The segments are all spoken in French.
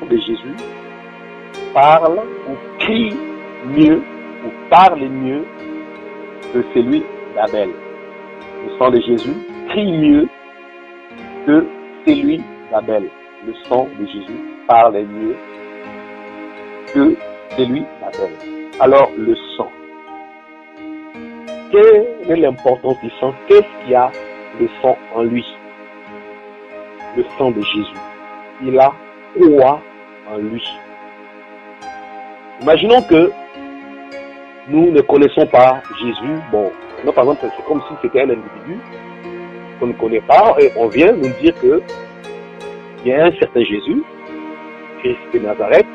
de Jésus parle ou crie mieux ou parle mieux que celui d'Abel. Le sang de Jésus crie mieux que celui d'Abel. Le sang de Jésus parle mieux que celui d'Abel. Alors, le sang. Quelle est l'importance du sang? Qu'est-ce qu'il y a le sang en lui? Le sang de Jésus. Il a quoi en lui? Imaginons que nous ne connaissons pas Jésus. Bon, nous, par exemple, c'est comme si c'était un individu qu'on ne connaît pas et on vient nous dire que il y a un certain Jésus, Christ de Nazareth.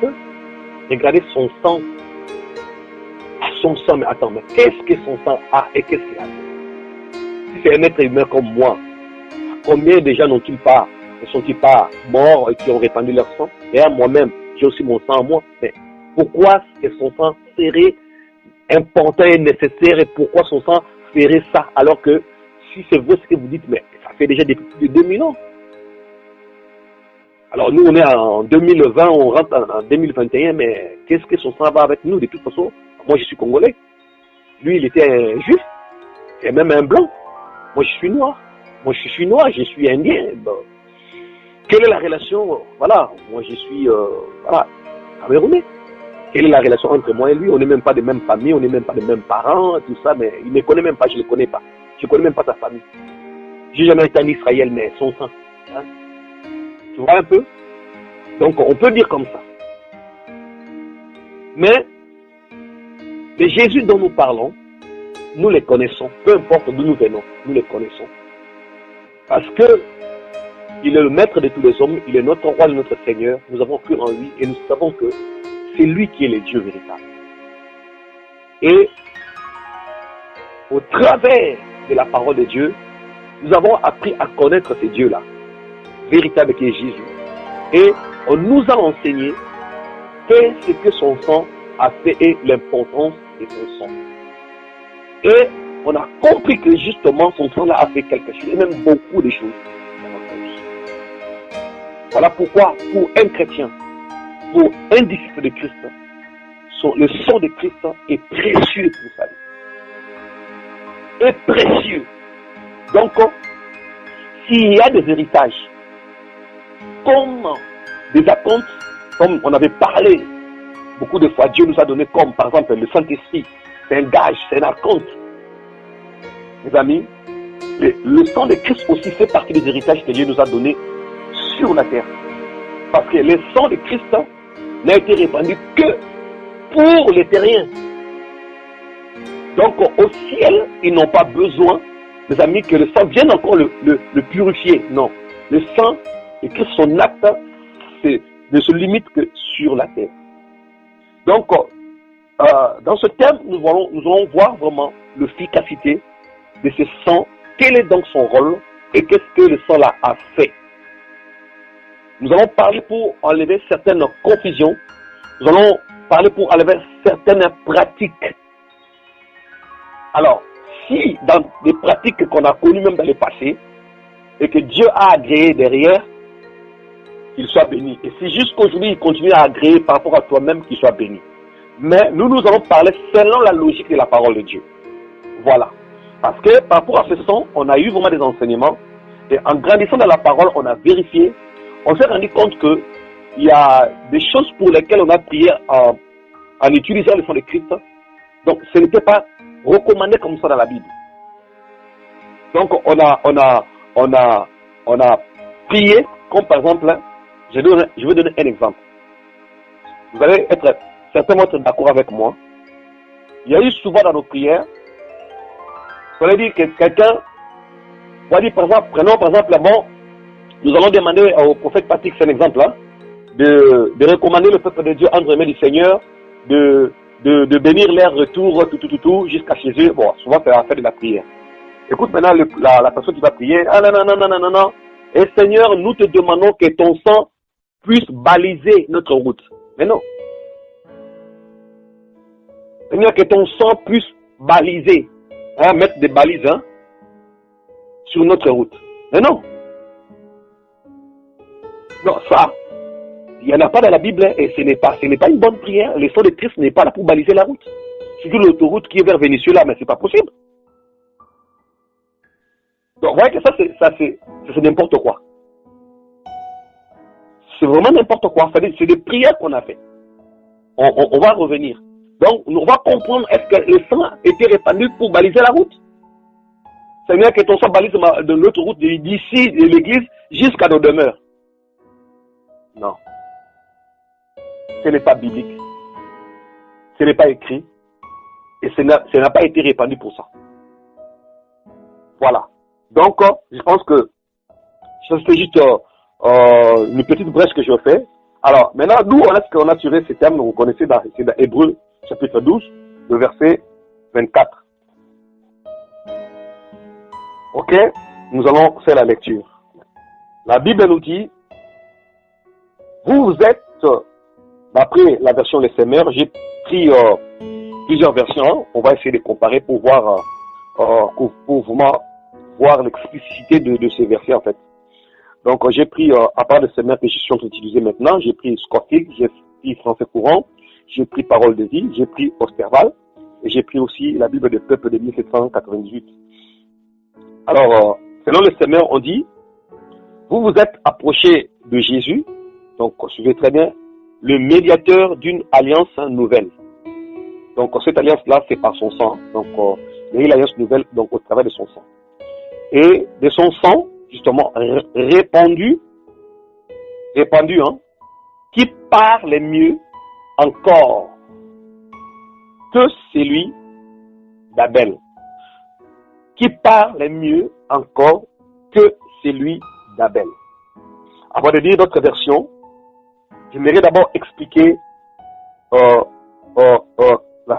Regardez son sang. Son sang, mais attends, mais qu'est-ce que son sang a et qu'est-ce qu'il a? Si c'est un être humain comme moi, combien de gens n'ont-ils pas, ne sont-ils pas morts et qui ont répandu leur sang? Et moi-même, j'ai aussi mon sang en moi. Mais pourquoi est son sang serait important et nécessaire et pourquoi son sang ferait ça? Alors que si c'est vrai ce que vous dites, mais ça fait déjà depuis plus de 2000 ans. Alors nous, on est en 2020, on rentre en 2021, mais qu'est-ce que son sang va avec nous? De toute façon, moi je suis congolais. Lui, il était un juif, et même un blanc. Moi je suis noir. Moi je suis noir, je suis indien. Bon. Quelle est la relation? Voilà, moi je suis camerounais. Quelle est la relation entre moi et lui? On n'est même pas de même famille, on n'est même pas de mêmes parents, tout ça, mais il ne me connaît même pas, je ne le connais pas. Je ne connais même pas sa famille. J'ai jamais été en Israël, mais son sang. Hein? Tu vois un peu? Donc on peut dire comme ça. Mais les Jésus dont nous parlons, nous les connaissons. Peu importe d'où nous venons, nous les connaissons. Parce que il est le maître de tous les hommes, il est notre roi et notre Seigneur. Nous avons cru en lui et nous savons que c'est lui qui est le Dieu véritable. Et au travers de la parole de Dieu, nous avons appris à connaître ce Dieu-là, véritable qui est Jésus. Et on nous a enseigné qu'est-ce que son sang a fait et l'importance de son sang. Et on a compris que justement son sang là a fait quelque chose, et même beaucoup de choses dans notre vie. Voilà pourquoi pour un chrétien, pour un disciple de Christ, le sang de Christ est précieux pour sa vie. Est précieux. Donc, s'il y a des héritages, comme des acomptes, comme on avait parlé beaucoup de fois, Dieu nous a donné comme, par exemple, le Saint-Esprit, c'est un gage, c'est un acompte. Mes amis, le sang de Christ aussi fait partie des héritages que Dieu nous a donnés sur la terre. Parce que le sang de Christ n'a été répandu que pour les terriens. Donc au ciel, ils n'ont pas besoin, mes amis, que le sang vienne encore le purifier. Non. Le sang de Christ, son acte, ne se limite que sur la terre. Donc, dans ce thème, nous allons voir vraiment l'efficacité de ce sang. Quel est donc son rôle et qu'est-ce que le sang là a fait? Nous allons parler pour enlever certaines confusions. Nous allons parler pour enlever certaines pratiques. Alors, si dans des pratiques qu'on a connues même dans le passé et que Dieu a agréé derrière, qu'il soit béni. Et si jusqu'aujourd'hui il continue à agréer par rapport à toi-même, qu'il soit béni. Mais nous allons parler selon la logique de la parole de Dieu. Voilà. Parce que par rapport à ce sang, on a eu vraiment des enseignements. Et en grandissant dans la parole, on a vérifié. On s'est rendu compte qu'il y a des choses pour lesquelles on a prié en utilisant le sang de Christ. Donc ce n'était pas recommandé comme ça dans la Bible. Donc on a prié, comme par exemple, je vais donner un exemple. Vous allez être certainement d'accord avec moi. Il y a eu souvent dans nos prières, on a dit que quelqu'un, on va dire par exemple, prenons par exemple, bon, nous allons demander au prophète Patrick, c'est un exemple, hein, de recommander le peuple de Dieu entre les mains du Seigneur, de bénir leur retour, tout, jusqu'à chez eux. Bon, souvent c'est la fin de la prière. Écoute maintenant la personne qui va prier. Ah non. Et Seigneur, nous te demandons que ton sang puisse baliser notre route. Mais non. Seigneur, que ton sang puisse baliser, hein, mettre des balises, hein, sur notre route. Mais non. Non, ça, Il n'y en a pas dans la Bible, hein, et ce n'est pas une bonne prière. Le sang de Christ n'est pas là pour baliser la route. Surtout l'autoroute qui est vers Venezuela, mais c'est pas possible. Donc, vous voyez que ça c'est n'importe quoi. C'est vraiment n'importe quoi. C'est des prières qu'on a fait. On va revenir. Donc, on va comprendre est-ce que le sang a été répandu pour baliser la route. Seigneur, que ton sang balise de l'autre route d'ici de l'église jusqu'à nos demeures. Non. Ce n'est pas biblique. Ce n'est pas écrit. Et ça n'a pas été répandu pour ça. Voilà. Donc, je pense que c'est juste une petite brèche que je fais. Alors, maintenant, nous, on a tiré ces termes, vous connaissez, c'est dans Hébreux, chapitre 12, le verset 24. Ok? Nous allons faire la lecture. La Bible nous dit, vous êtes, d'après la version Les Semeurs, j'ai pris plusieurs versions, on va essayer de comparer pour voir, pour vraiment voir l'explicité de ces versets en fait. Donc j'ai pris, à part les Semeurs que je suis en train d'utiliser maintenant, j'ai pris Scofield, j'ai pris Français courant, j'ai pris Parole de vie, j'ai pris Osterval, et j'ai pris aussi la Bible des peuples de 1798. Alors, selon les Semeurs, on dit, vous vous êtes approchés de Jésus, donc suivez très bien, le médiateur d'une alliance nouvelle. Donc cette alliance-là, c'est par son sang. Donc il y a eu l'alliance nouvelle donc, au travers de son sang. Et de son sang, justement, répandu, hein, qui parle mieux encore que celui d'Abel. Qui parle mieux encore que celui d'Abel. Avant de dire notre version, j'aimerais d'abord expliquer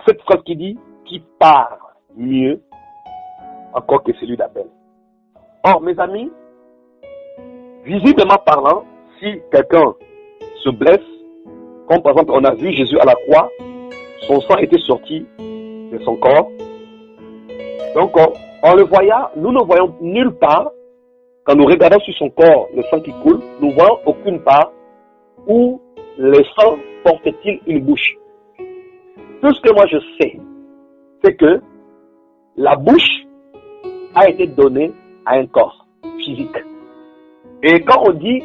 cette phrase qui dit qui parle mieux encore que celui d'Abel. Or, mes amis, visiblement parlant, si quelqu'un se blesse, comme par exemple on a vu Jésus à la croix, son sang était sorti de son corps. Donc, en le voyant, nous ne voyons nulle part, quand nous regardons sur son corps le sang qui coule, nous ne voyons aucune part où le sang porte-t-il une bouche. Tout ce que moi je sais, c'est que la bouche a été donnée à un corps physique. Et quand on dit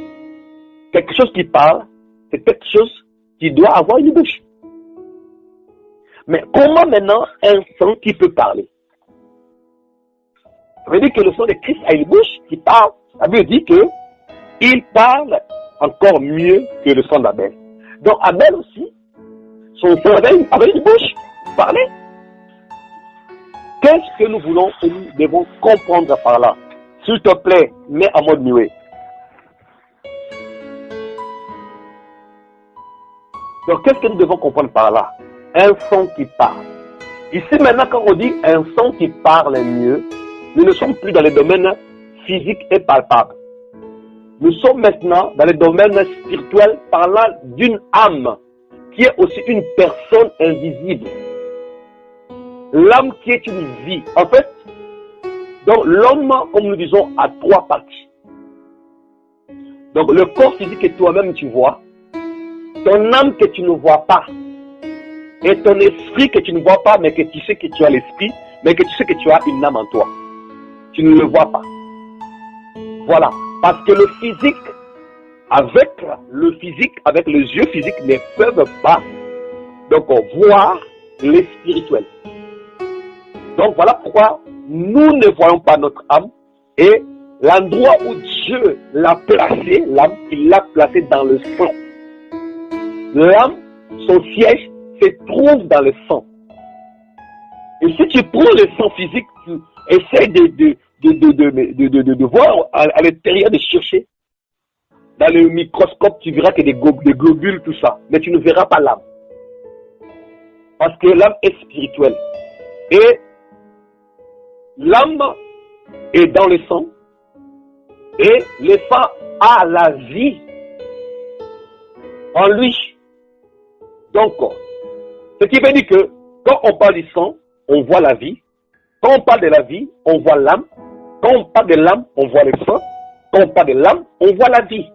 quelque chose qui parle, c'est quelque chose qui doit avoir une bouche. Mais comment maintenant un sang qui peut parler? Ça veut dire que le sang de Christ a une bouche qui parle. Ça veut dire qu'il parle encore mieux que le sang d'Abel. Donc Abel aussi, son sang avait une bouche, parlait. Qu'est-ce que nous voulons et nous devons comprendre par là? S'il te plaît, mets en mode muet. Donc qu'est-ce que nous devons comprendre par là? Un son qui parle. Ici maintenant quand on dit un son qui parle mieux, nous ne sommes plus dans les domaines physiques et palpables. Nous sommes maintenant dans les domaines spirituels parlant d'une âme qui est aussi une personne invisible. L'âme qui est une vie. En fait, donc l'homme, comme nous disons, a trois parties. Donc le corps physique que toi-même tu vois, ton âme que tu ne vois pas, et ton esprit que tu ne vois pas, mais que tu sais que tu as l'esprit, mais que tu sais que tu as une âme en toi. Tu ne le vois pas. Voilà. Parce que le physique, avec les yeux physiques, ne peuvent pas donc voir les spirituels. Donc voilà pourquoi nous ne voyons pas notre âme et l'endroit où Dieu l'a placé, l'âme, il l'a placé dans le sang. L'âme, son siège, se trouve dans le sang. Et si tu prends le sang physique, tu essaies de voir à l'intérieur, de chercher. Dans le microscope, tu verras que des globules, tout ça. Mais tu ne verras pas l'âme. Parce que l'âme est spirituelle. Et l'âme est dans le sang. Et le sang a la vie en lui. Donc, ce qui veut dire que quand on parle du sang, on voit la vie. Quand on parle de la vie, on voit l'âme. Quand on parle de l'âme, on voit le sang. Quand on parle de l'âme, on voit la vie.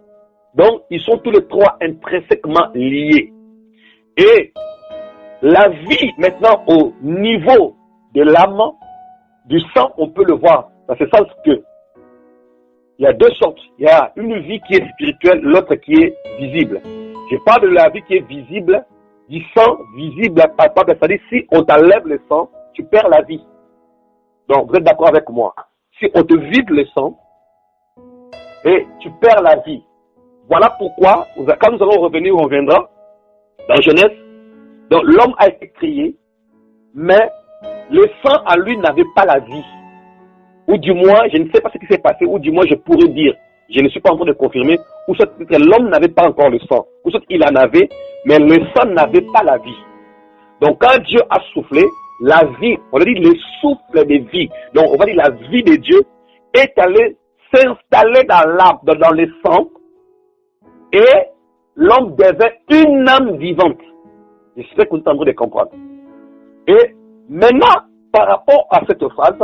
Donc, ils sont tous les trois intrinsèquement liés. Et la vie, maintenant, au niveau de l'âme, du sang, on peut le voir. Dans ce sens que il y a deux sortes. Il y a une vie qui est spirituelle, l'autre qui est visible. Je parle de la vie qui est visible, du sang visible, palpable. C'est-à-dire, si on t'enlève le sang, tu perds la vie. Donc, vous êtes d'accord avec moi? Si on te vide le sang, et tu perds la vie. Voilà pourquoi, quand nous allons revenir, on reviendra dans Genèse. Donc, l'homme a été créé, mais le sang à lui n'avait pas la vie. Ou du moins, je ne sais pas ce qui s'est passé, ou du moins je pourrais dire, je ne suis pas en train de confirmer, ou soit l'homme n'avait pas encore le sang, ou soit il en avait, mais le sang n'avait pas la vie. Donc quand Dieu a soufflé, la vie, on a dit le souffle de vie, donc on va dire la vie de Dieu est allée s'installer dans l'âme, dans le sang, et l'homme devait une âme vivante. J'espère que vous êtes en train de comprendre. Et maintenant, par rapport à cette phrase,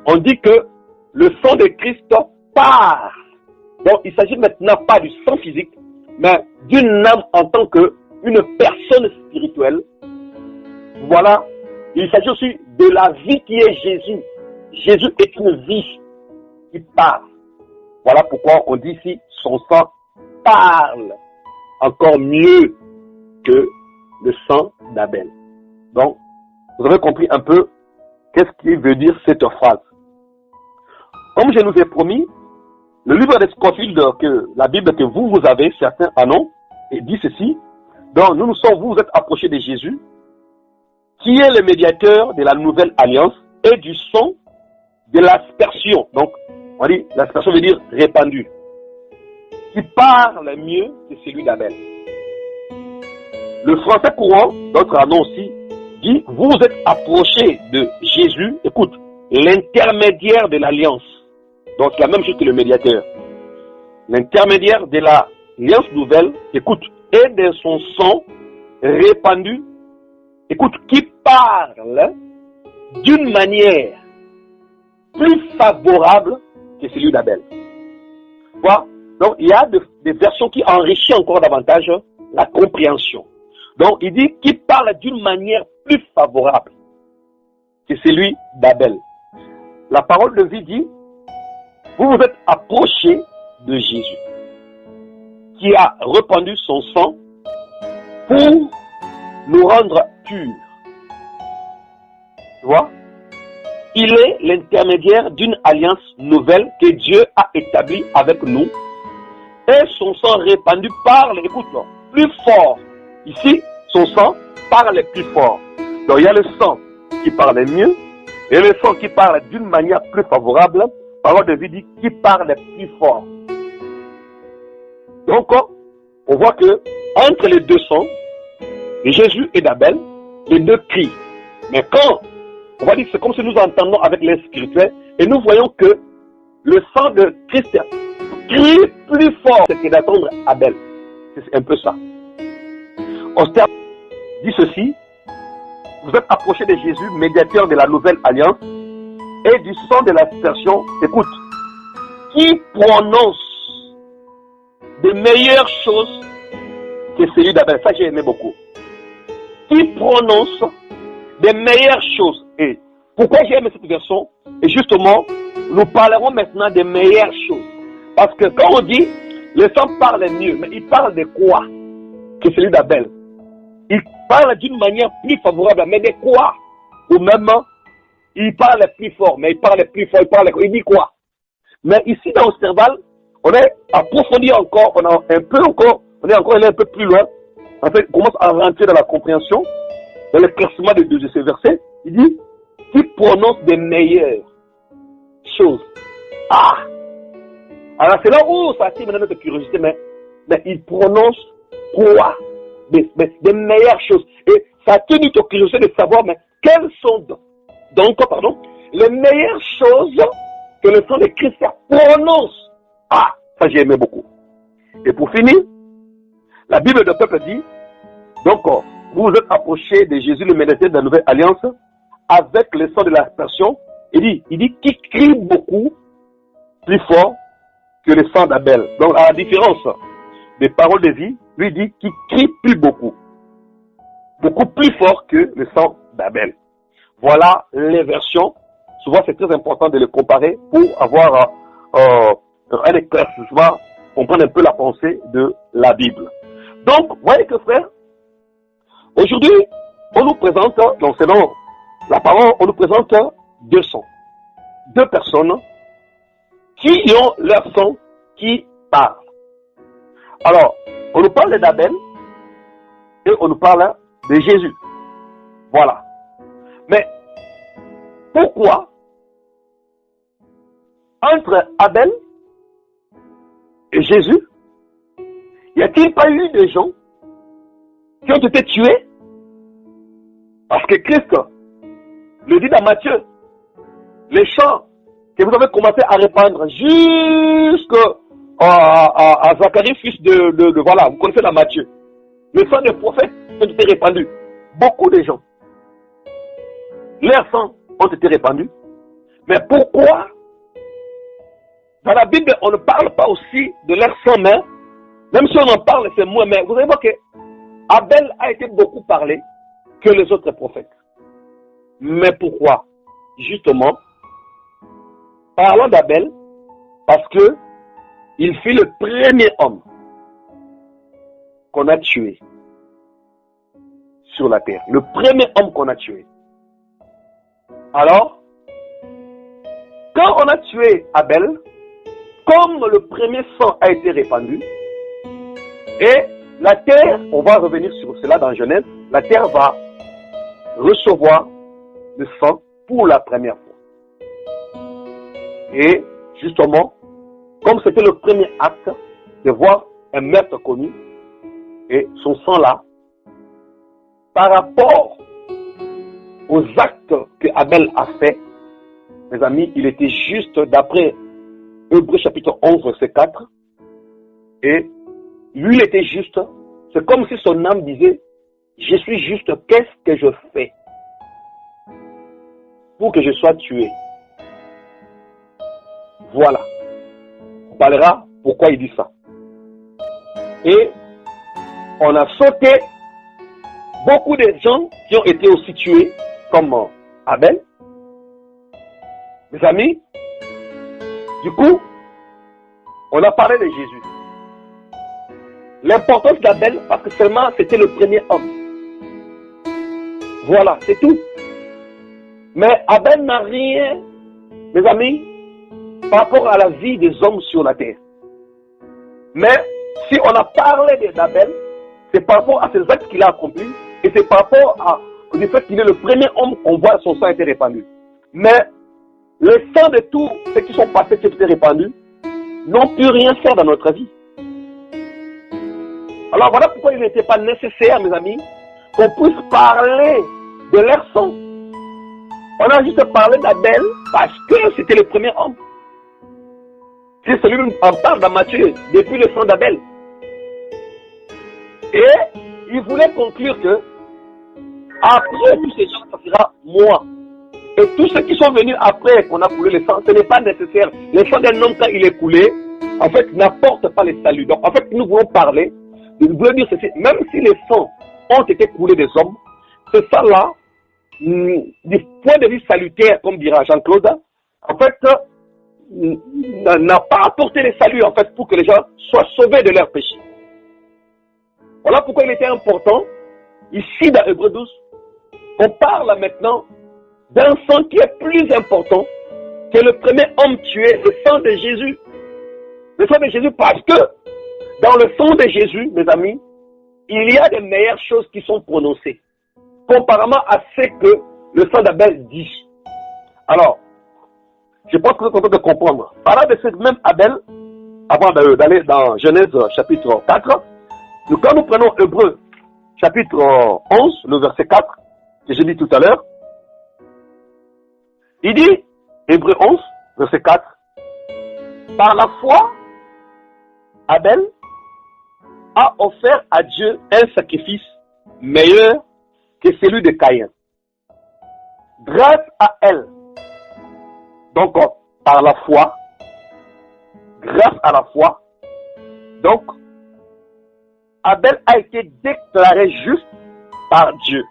on dit que le sang de Christ part. Donc, il s'agit maintenant pas du sang physique, mais d'une âme en tant qu'une personne spirituelle. Voilà. Il s'agit aussi de la vie qui est Jésus. Jésus est une vie qui part. Voilà pourquoi on dit ici, son sang parle encore mieux que le sang d'Abel. Donc, vous avez compris un peu qu'est-ce qui veut dire cette phrase. Comme je nous ai promis, le livre de Scofield, la Bible que vous avez, certains en ont, et dit ceci. Donc, vous êtes approchés de Jésus, qui est le médiateur de la nouvelle alliance et du sang de l'aspersion. Donc, on dit, l'aspersion veut dire répandu. Qui parle mieux que celui d'Abel. Le français courant, d'autres en ont aussi, dit, vous êtes approchés de Jésus, écoute, l'intermédiaire de l'alliance. Donc, c'est la même chose que le médiateur. L'intermédiaire de l'alliance nouvelle, écoute, et de son sang répandu, écoute, qui parle d'une manière plus favorable que celui d'Abel. Quoi? Donc, il y a des versions qui enrichissent encore davantage la compréhension. Donc, il dit qu'il parle d'une manière plus favorable que celui d'Abel. La parole de vie dit, vous vous êtes approchés de Jésus, qui a répandu son sang pour nous rendre purs. Tu vois? Il est l'intermédiaire d'une alliance nouvelle que Dieu a établie avec nous. Et son sang répandu parle, écoute, plus fort. Ici, son sang parle plus fort. Donc il y a le sang qui parle mieux et le sang qui parle d'une manière plus favorable. Parole de vie dit qui parle plus fort. Donc on voit que entre les deux sangs, de Jésus et d'Abel, les deux crient. Mais quand on va dire c'est comme si nous entendons avec les spirituels et nous voyons que le sang de Christ crie plus fort que d'attendre Abel. C'est un peu ça. Ostère dit ceci, vous êtes approchés de Jésus, médiateur de la nouvelle alliance, et du sang de l'aspersion, écoute, qui prononce de meilleures choses que celui d'Abel. Ça, j'ai aimé beaucoup. Qui prononce de meilleures choses. Et pourquoi j'ai aimé cette version? Et justement, nous parlerons maintenant des meilleures choses. Parce que quand on dit, le sang parle mieux, mais il parle de quoi que celui d'Abel? Il parle d'une manière plus favorable, mais de quoi? Ou même, il parle plus fort, mais il parle plus fort, il dit quoi? Mais ici, dans le cerval, on est approfondi encore, on est encore allé un peu plus loin. En fait, on commence à rentrer dans la compréhension, dans l'éclaircissement de ces versets. Il dit, qui prononce des meilleures choses. Ah! Alors c'est là où ça attire maintenant notre curiosité, mais il prononce quoi? Des meilleures choses. Et ça attire notre curiosité de savoir, mais quelles sont donc, les meilleures choses que le sang de Christ prononce. Ah, ça j'ai aimé beaucoup. Et pour finir, la Bible de peuple dit, donc, vous vous êtes approchés de Jésus, le médiateur de la nouvelle alliance, avec le sang de l'aspersion. Il dit qu'il crie beaucoup plus fort que le sang d'Abel. Donc, à la différence, des paroles de vie, lui dit, qui crie plus beaucoup plus fort que le sang d'Abel. Voilà les versions. Souvent, c'est très important de les comparer pour avoir un éclaircissement, comprendre un peu la pensée de la Bible. Donc, voyez que frère, aujourd'hui, on nous présente, donc selon la parole, on nous présente deux personnes qui ont leur sang qui parle. Alors, on nous parle d'Abel et on nous parle de Jésus. Voilà. Mais pourquoi entre Abel et Jésus, y a-t-il pas eu de gens qui ont été tués? Parce que Christ le dit dans Matthieu, les chants que vous avez commencé à répandre jusqu'à Zacharie, fils de voilà, vous connaissez dans Matthieu. Le sang des prophètes ont été répandus. Beaucoup de gens, leurs sangs ont été répandus. Mais pourquoi dans la Bible, on ne parle pas aussi de leur sang, même si on en parle, c'est moins. Mais vous allez voir que Abel a été beaucoup parlé que les autres prophètes. Mais pourquoi? Justement, parlons d'Abel, parce que il fut le premier homme qu'on a tué sur la terre. Le premier homme qu'on a tué. Alors, quand on a tué Abel, comme le premier sang a été répandu, et la terre, on va revenir sur cela dans Genèse, la terre va recevoir le sang pour la première fois. Et justement, comme c'était le premier acte de voir un meurtre commis, et son sang là, par rapport aux actes que Abel a fait, mes amis, il était juste d'après Hébreux chapitre 11, verset 4, et lui il était juste, c'est comme si son âme disait, je suis juste, qu'est-ce que je fais pour que je sois tué? Voilà. On parlera pourquoi il dit ça. Et on a sauté beaucoup de gens qui ont été aussi tués, comme Abel. Mes amis, du coup, on a parlé de Jésus. L'importance d'Abel, parce que seulement c'était le premier homme. Voilà, c'est tout. Mais Abel n'a rien, mes amis, par rapport à la vie des hommes sur la terre. Mais si on a parlé d'Abel, c'est par rapport à ses actes qu'il a accomplis, et c'est par rapport au fait qu'il est le premier homme qu'on voit son sang a été répandu. Mais le sang de tous ceux qui sont passés, qui ont été répandus, n'ont pu rien faire dans notre vie. Alors voilà pourquoi il n'était pas nécessaire, mes amis, qu'on puisse parler de leur sang. On a juste parlé d'Abel parce que c'était le premier homme. C'est celui qui en parle dans Matthieu, depuis le sang d'Abel. Et il voulait conclure que après tous ces gens, ça sera moi. Et tous ceux qui sont venus après qu'on a coulé le sang, ce n'est pas nécessaire. Le sang d'un homme, quand il est coulé, en fait, n'apporte pas le salut. Donc, en fait, nous voulons parler, nous voulons dire ceci, même si les sangs ont été coulés des hommes, ce sang-là, du point de vue salutaire, comme dira Jean-Claude, en fait, n'a pas apporté le salut, en fait, pour que les gens soient sauvés de leurs péchés. Voilà pourquoi il était important, ici dans Hébreux 12, on parle maintenant d'un sang qui est plus important que le premier homme tué, le sang de Jésus. Le sang de Jésus, parce que dans le sang de Jésus, mes amis, il y a de meilleures choses qui sont prononcées, comparément à ce que le sang d'Abel dit. Alors, je pense que vous êtes content de comprendre. Parlant de ce même Abel, avant d'aller dans Genèse chapitre 4, quand nous prenons Hébreux chapitre 11, le verset 4, que j'ai dit tout à l'heure, il dit, Hébreux 11, verset 4, par la foi, Abel a offert à Dieu un sacrifice meilleur que celui de Caïn. Grâce à elle, donc par la foi, grâce à la foi, donc Abel a été déclaré juste par Dieu,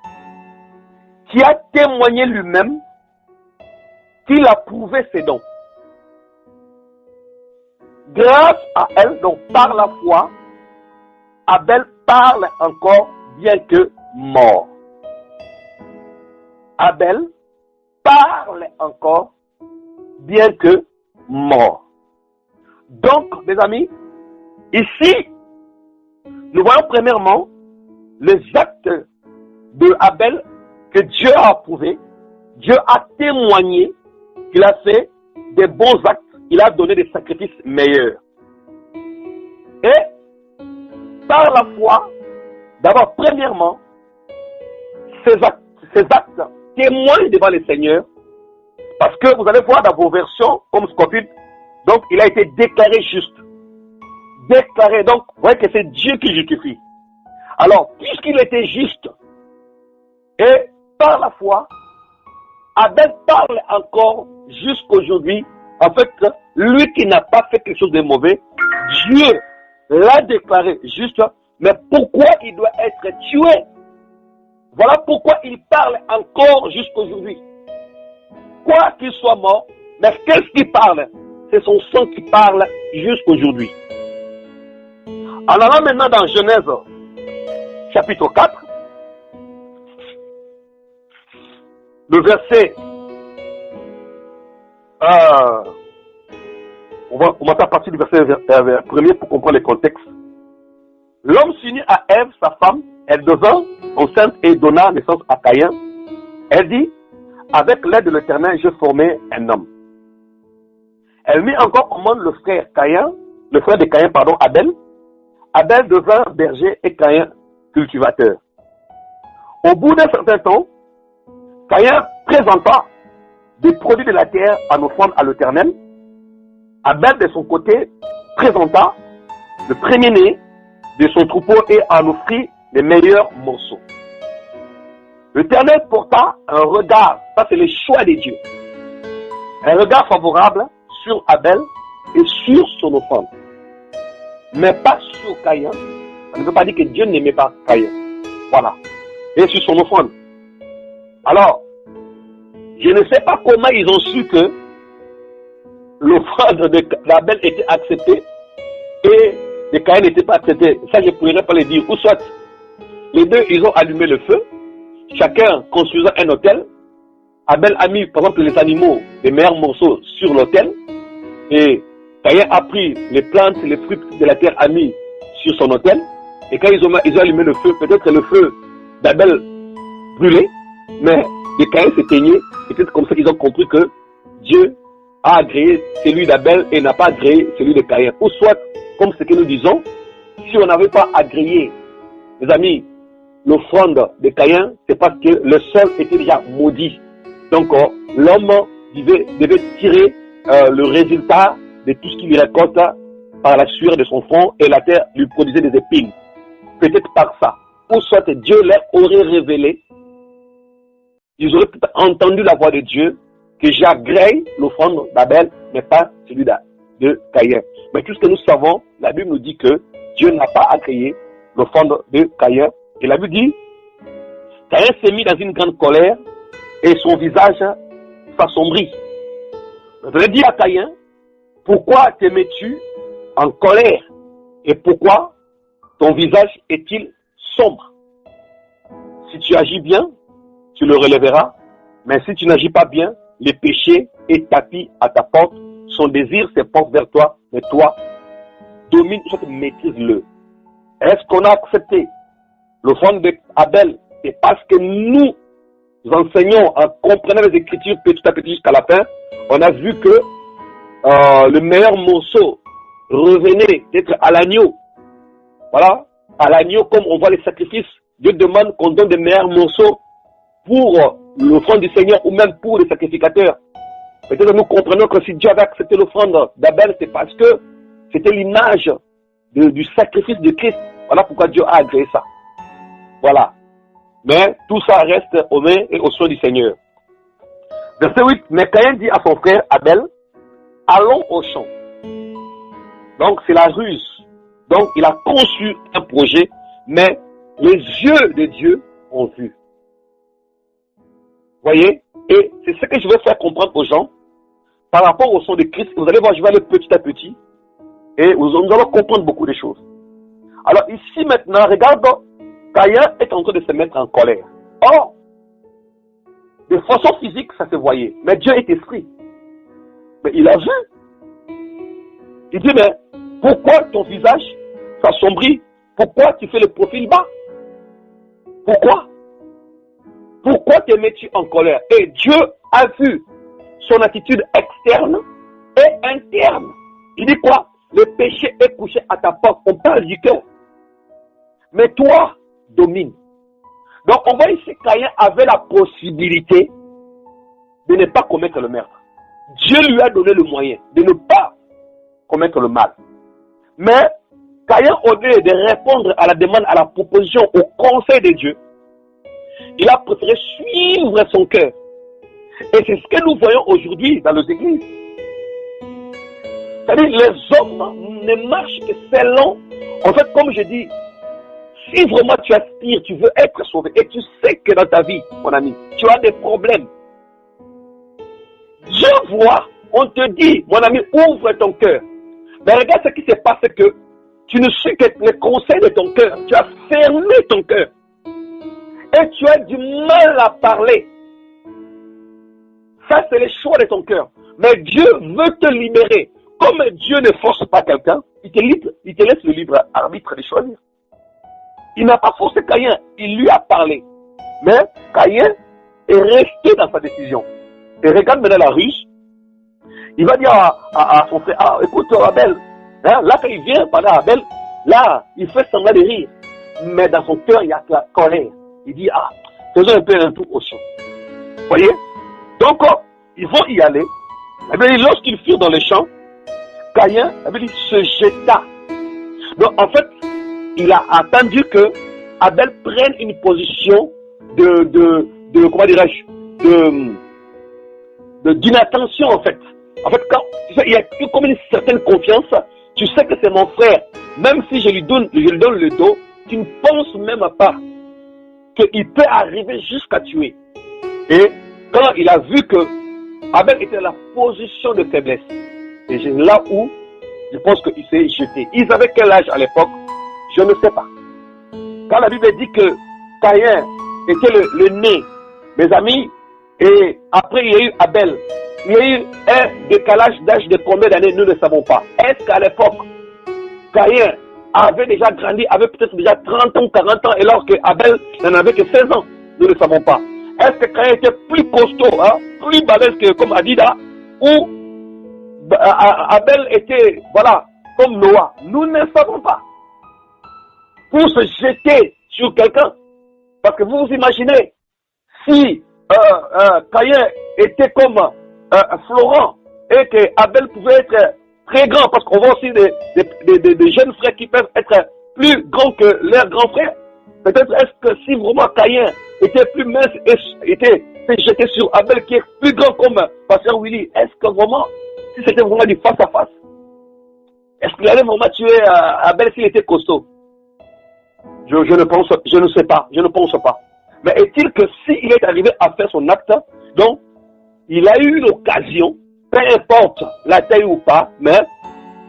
qui a témoigné lui-même qu'il a prouvé ses dons. Grâce à elle, donc par la foi, Abel parle encore bien que mort. Abel parle encore bien que mort. Donc, mes amis, ici, nous voyons premièrement les actes de Abel que Dieu a approuvés. Dieu a témoigné qu'il a fait des bons actes. Il a donné des sacrifices meilleurs. Et par la foi, d'abord, premièrement, ces actes témoignent devant le Seigneur, parce que vous allez voir dans vos versions, comme Scofield, donc il a été déclaré juste. Déclaré, donc, vous voyez que c'est Dieu qui justifie. Alors, puisqu'il était juste, et par la foi, Abel parle encore jusqu'aujourd'hui. En fait, lui qui n'a pas fait quelque chose de mauvais, Dieu l'a déclaré juste, mais pourquoi il doit être tué? Voilà pourquoi il parle encore jusqu'aujourd'hui. Quoi qu'il soit mort, mais qu'est-ce qui parle? C'est son sang qui parle jusqu'aujourd'hui. En allant maintenant dans Genèse, chapitre 4, le verset, on va à partir du verset premier pour comprendre le contexte. L'homme s'unit à Ève, sa femme, elle devint enceinte et donna naissance à Caïn. Elle dit, avec l'aide de l'Éternel, je formai un homme. Elle mit encore au monde le frère de Caïn, Abel. Abel devint berger et Caïn cultivateur. Au bout d'un certain temps, Caïn présenta des produits de la terre en offrande à l'Éternel. Abel, de son côté, présenta le premier-né de son troupeau et en offrit les meilleurs morceaux. L'Éternel porta un regard, ça c'est le choix de Dieu, un regard favorable sur Abel et sur son offrande, mais pas sur Caïn. Ça ne veut pas dire que Dieu n'aimait pas Caïn. Voilà. Et sur son offrande. Alors, je ne sais pas comment ils ont su que l'offrande d'Abel était acceptée et de Caïn n'était pas acceptée. Ça, je ne pourrais pas le dire. Ou soit, les deux, ils ont allumé le feu, chacun construisant un autel. Abel a mis, par exemple, les animaux, les meilleurs morceaux sur l'autel, et Caïn a pris les plantes, les fruits de la terre, a mis sur son autel. Et quand ils ont allumé le feu, peut-être le feu d'Abel brûlait, mais de Caïn s'éteignait. C'est comme ça qu'ils ont compris que Dieu a agréé celui d'Abel et n'a pas agréé celui de Caïn. Ou soit, comme ce que nous disons, si on n'avait pas agréé, mes amis, l'offrande de Caïn, c'est parce que le sol était déjà maudit. Donc, l'homme devait tirer le résultat de tout ce qu'il lui récolte par la sueur de son front et la terre lui produisait des épines. Peut-être par ça. Ou soit Dieu leur aurait révélé, ils auraient peut-être entendu la voix de Dieu, que j'agrée l'offrande d'Abel, mais pas celui de Caïn. Mais tout ce que nous savons, la Bible nous dit que Dieu n'a pas agréé l'offrande de Caïn. Et la Bible dit, Caïn s'est mis dans une grande colère et son visage s'assombrit. Je vais dire à Caïn, pourquoi te mets-tu en colère et pourquoi ton visage est-il sombre? Si tu agis bien, tu le relèveras, mais si tu n'agis pas bien, le péché est tapis à ta porte, son désir se porte vers toi, mais toi, domine, maîtrise-le. Est-ce qu'on a accepté l'offrande d'Abel? C'est parce que nous enseignons en comprenant les Écritures petit à petit jusqu'à la fin, on a vu que le meilleur morceau revenait d'être à l'agneau. Voilà, à l'agneau, comme on voit les sacrifices, Dieu demande qu'on donne des meilleurs morceaux pour l'offrande du Seigneur ou même pour les sacrificateurs. Peut-être nous comprenons que si Dieu avait accepté l'offrande d'Abel, c'est parce que c'était l'image du sacrifice de Christ. Voilà pourquoi Dieu a agréé ça. Voilà. Mais tout ça reste aux mains et aux soins du Seigneur. Verset 8. Mais Caïn dit à son frère Abel, allons au champ. Donc c'est la ruse. Donc il a conçu un projet mais les yeux de Dieu ont vu. Voyez? Et c'est ce que je veux faire comprendre aux gens par rapport au sang de Christ. Vous allez voir, je vais aller petit à petit et nous allons comprendre beaucoup de choses. Alors ici maintenant, regarde, Caïn est en train de se mettre en colère. Or, de façon physique, ça se voyait. Mais Dieu est esprit. Mais il a vu. Il dit, mais pourquoi ton visage s'assombrit? Pourquoi tu fais le profil bas? Pourquoi? Pourquoi te mets-tu en colère? Et Dieu a vu son attitude externe et interne. Il dit quoi? Le péché est couché à ta porte. On parle du cœur. Mais toi, domine. Donc on voit ici que Caïn avait la possibilité de ne pas commettre le meurtre. Dieu lui a donné le moyen de ne pas commettre le mal. Mais Caïn, au lieu de répondre à la demande, à la proposition, au conseil de Dieu, il a préféré suivre son cœur. Et c'est ce que nous voyons aujourd'hui dans nos églises. C'est-à-dire, les hommes ne marchent que selon. En fait, comme je dis, si vraiment tu aspires, tu veux être sauvé, et tu sais que dans ta vie, mon ami, tu as des problèmes. Dieu voit, on te dit, mon ami, ouvre ton cœur. Mais regarde ce qui se passe, que tu ne suis que les conseils de ton cœur. Tu as fermé ton cœur. Et tu as du mal à parler. Ça, c'est le choix de ton cœur. Mais Dieu veut te libérer. Comme Dieu ne force pas quelqu'un, il te laisse le libre arbitre de choisir. Il n'a pas forcé Caïn, il lui a parlé. Mais Caïn est resté dans sa décision. Et regarde maintenant la ruse. Il va dire à son frère, ah, écoute Abel, hein, là quand il vient parler à Abel, là, il fait semblant de rire. Mais dans son cœur, il y a la colère. Il dit, ah, faisons un peu un tour au champ. Vous voyez? Donc, ils vont y aller. Et bien, lorsqu'ils furent dans les champs, Caïn, il se jeta. Donc, en fait, il a attendu que Abel prenne une position comment dirais-je, d'inattention, en fait. En fait, quand tu sais, il y a comme une certaine confiance, tu sais que c'est mon frère. Même si je lui donne le dos, tu ne penses même pas qu'il peut arriver jusqu'à tuer. Et quand il a vu que Abel était dans la position de faiblesse, et c'est là où je pense qu'il s'est jeté. Ils avaient quel âge à l'époque? Je ne sais pas. Quand la Bible dit que Caïn était le né, mes amis, et après il y a eu Abel, il y a eu un décalage d'âge de combien d'années, nous ne savons pas. Est-ce qu'à l'époque, Caïn avait déjà grandi, avait peut-être déjà 30 ans, 40 ans, alors que Abel n'en avait que 16 ans? Nous ne savons pas. Est-ce que Caïn était plus costaud, hein, plus balèze que comme Adida, ou Abel était, voilà, comme Noah? Nous ne savons pas. Pour se jeter sur quelqu'un, parce que vous vous imaginez, si Caïn était comme Florent, et que Abel pouvait être très grand, parce qu'on voit aussi des jeunes frères qui peuvent être plus grands que leurs grands frères. Peut-être est-ce que si vraiment Caïn était plus mince et était jeté sur Abel qui est plus grand comme Pasteur Willy, est-ce que vraiment, si c'était vraiment du face à face, est-ce qu'il allait vraiment tuer Abel s'il était costaud? Je ne sais pas, je ne pense pas. Mais est-il que s'il est arrivé à faire son acte, donc il a eu l'occasion, peu importe la taille ou pas, mais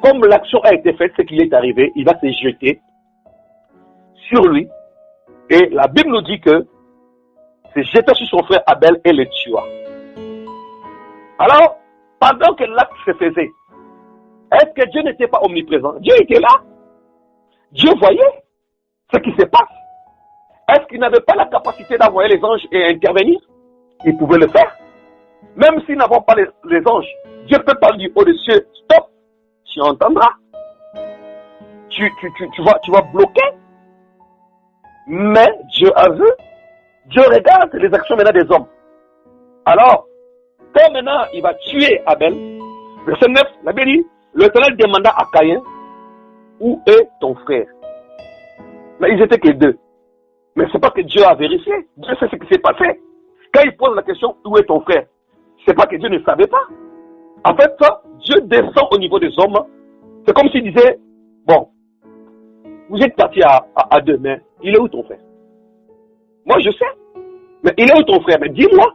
comme l'action a été faite, ce qu'il est arrivé, il va se jeter sur lui. Et la Bible nous dit que se jeta sur son frère Abel et le tua. Alors, pendant que l'acte se faisait, est-ce que Dieu n'était pas omniprésent? Dieu était là. Dieu voyait ce qui se passe. Est-ce qu'il n'avait pas la capacité d'envoyer les anges et intervenir? Il pouvait le faire. Même s'ils n'avons pas les anges, Dieu peut parler du haut des cieux. Stop, tu entendras. Tu vas bloquer. Mais Dieu a vu. Dieu regarde les actions maintenant des hommes. Alors, quand maintenant il va tuer Abel, verset 9, la Bible dit, l'Éternel demanda à Caïn, où est ton frère? Mais ils étaient que deux. Mais c'est pas que Dieu a vérifié. Dieu sait ce qui s'est passé. Quand il pose la question, où est ton frère? C'est pas que Dieu ne savait pas. En fait, ça, Dieu descend au niveau des hommes. C'est comme s'il disait, bon, vous êtes partis à deux, mais Il est où ton frère? Moi, je sais. Mais il est où ton frère? Mais dis-moi.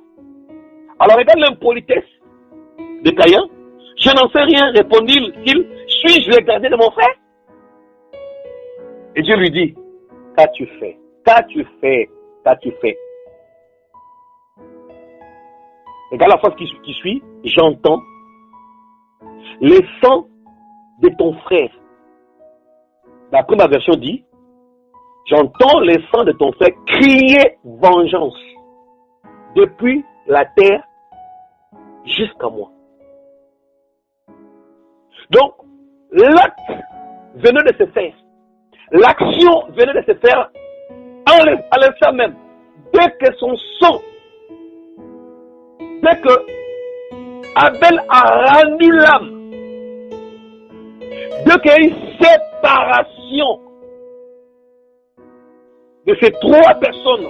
Alors, regarde l'impolitesse de Caïn. Je n'en sais rien, répondit-il. Suis-je le gardien de mon frère? Et Dieu lui dit, qu'as-tu fait? Qu'as-tu fait? Qu'as-tu fait? Regarde la phrase qui suit. J'entends les sons de ton frère. La première version dit, j'entends les sons de ton frère crier vengeance depuis la terre jusqu'à moi. Donc, l'acte venait de se faire. L'action venait de se faire à l'instant même. Dès que son son, dès que Abel a rendu l'âme, dès qu'il y a eu séparation de ces trois personnes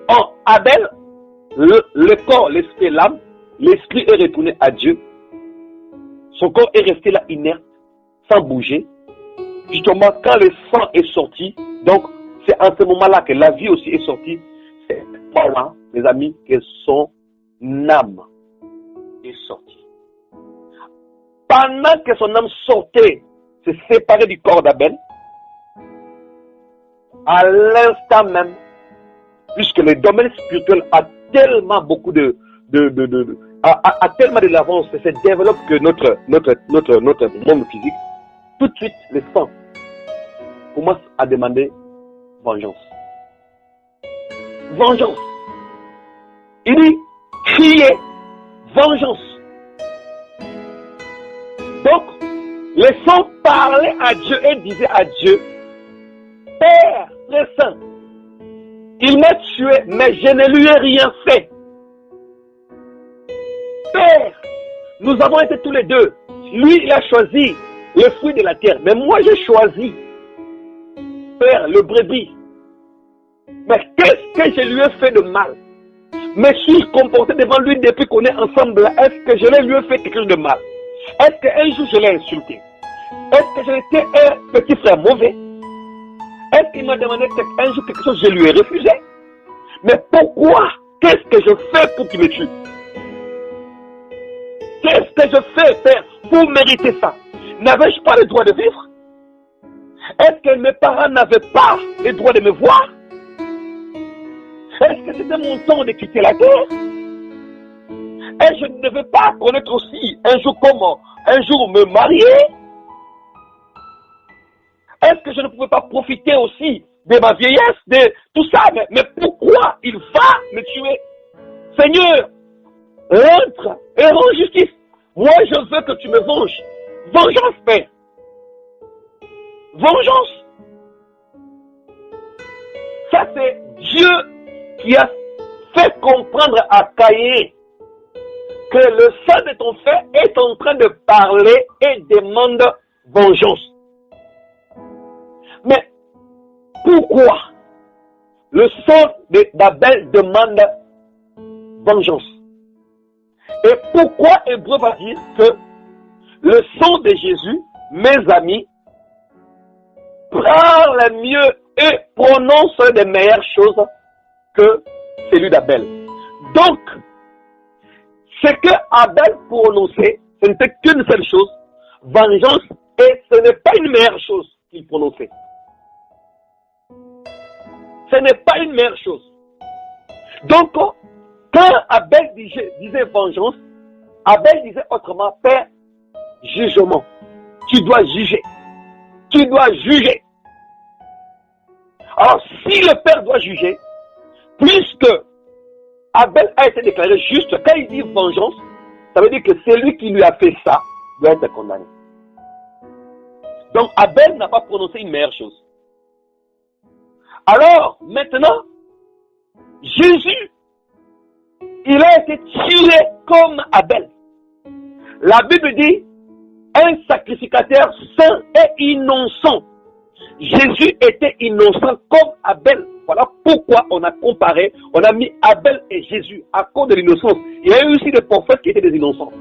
en Abel, le corps, l'esprit et l'âme, l'esprit est retourné à Dieu. Son corps est resté là inerte, sans bouger. Justement, quand le sang est sorti, donc c'est en ce moment-là que la vie aussi est sortie. C'est là, mes amis, que son âme est sortie. Pendant que son âme sortait, se séparait du corps d'Abel, à l'instant même, puisque le domaine spirituel a tellement beaucoup a tellement de l'avance, ça se développe que notre monde physique, tout de suite, le sang commence à demander vengeance. Vengeance. Il dit, crier, vengeance. Donc, le sang parlait à Dieu et disait à Dieu, Père très saint, il m'a tué, mais je ne lui ai rien fait. Père, nous avons été tous les deux. Lui, il a choisi le fruit de la terre, mais moi, j'ai choisi, Père, le brebis. Mais qu'est-ce que je lui ai fait de mal? Mais suis-je comporté devant lui depuis qu'on est ensemble? Est-ce que je lui ai fait quelque chose de mal? Est-ce qu'un jour je l'ai insulté? Est-ce que j'ai été un petit frère mauvais? Est-ce qu'il m'a demandé un jour quelque chose, je lui ai refusé? Mais pourquoi? Qu'est-ce que je fais pour qu'il me tue? Qu'est-ce que je fais, Père, pour mériter ça? N'avais-je pas le droit de vivre? Est-ce que mes parents n'avaient pas le droit de me voir? Est-ce que c'était mon temps de quitter la terre? Et je ne devais pas connaître aussi un jour comment un jour me marier? Est-ce que je ne pouvais pas profiter aussi de ma vieillesse, de tout ça? Mais pourquoi il va me tuer? Seigneur, rentre et rends justice. Moi, je veux que tu me venges. Vengeance, Père. Vengeance. Ça, c'est Dieu qui a fait comprendre à Caïn que le sang de ton frère est en train de parler et demande vengeance. Mais pourquoi le sang d'Abel demande vengeance? Et pourquoi Hébreu va dire que le sang de Jésus, mes amis, parle mieux et prononce des meilleures choses que celui d'Abel. Donc, ce que Abel prononçait, ce n'était qu'une seule chose, vengeance, et ce n'est pas une meilleure chose qu'il prononçait. Ce n'est pas une meilleure chose. Donc, quand Abel disait vengeance, Abel disait autrement, Père, jugement. Tu dois juger. Tu dois juger. Alors, si le Père doit juger, puisque Abel a été déclaré juste, quand il dit vengeance, ça veut dire que celui qui lui a fait ça doit être condamné. Donc, Abel n'a pas prononcé une meilleure chose. Alors, maintenant, Jésus, il a été tué comme Abel. La Bible dit, un sacrificateur saint et innocent. Jésus était innocent comme Abel. Voilà pourquoi on a comparé, on a mis Abel et Jésus à cause de l'innocence. Il y a eu aussi des prophètes qui étaient des innocents.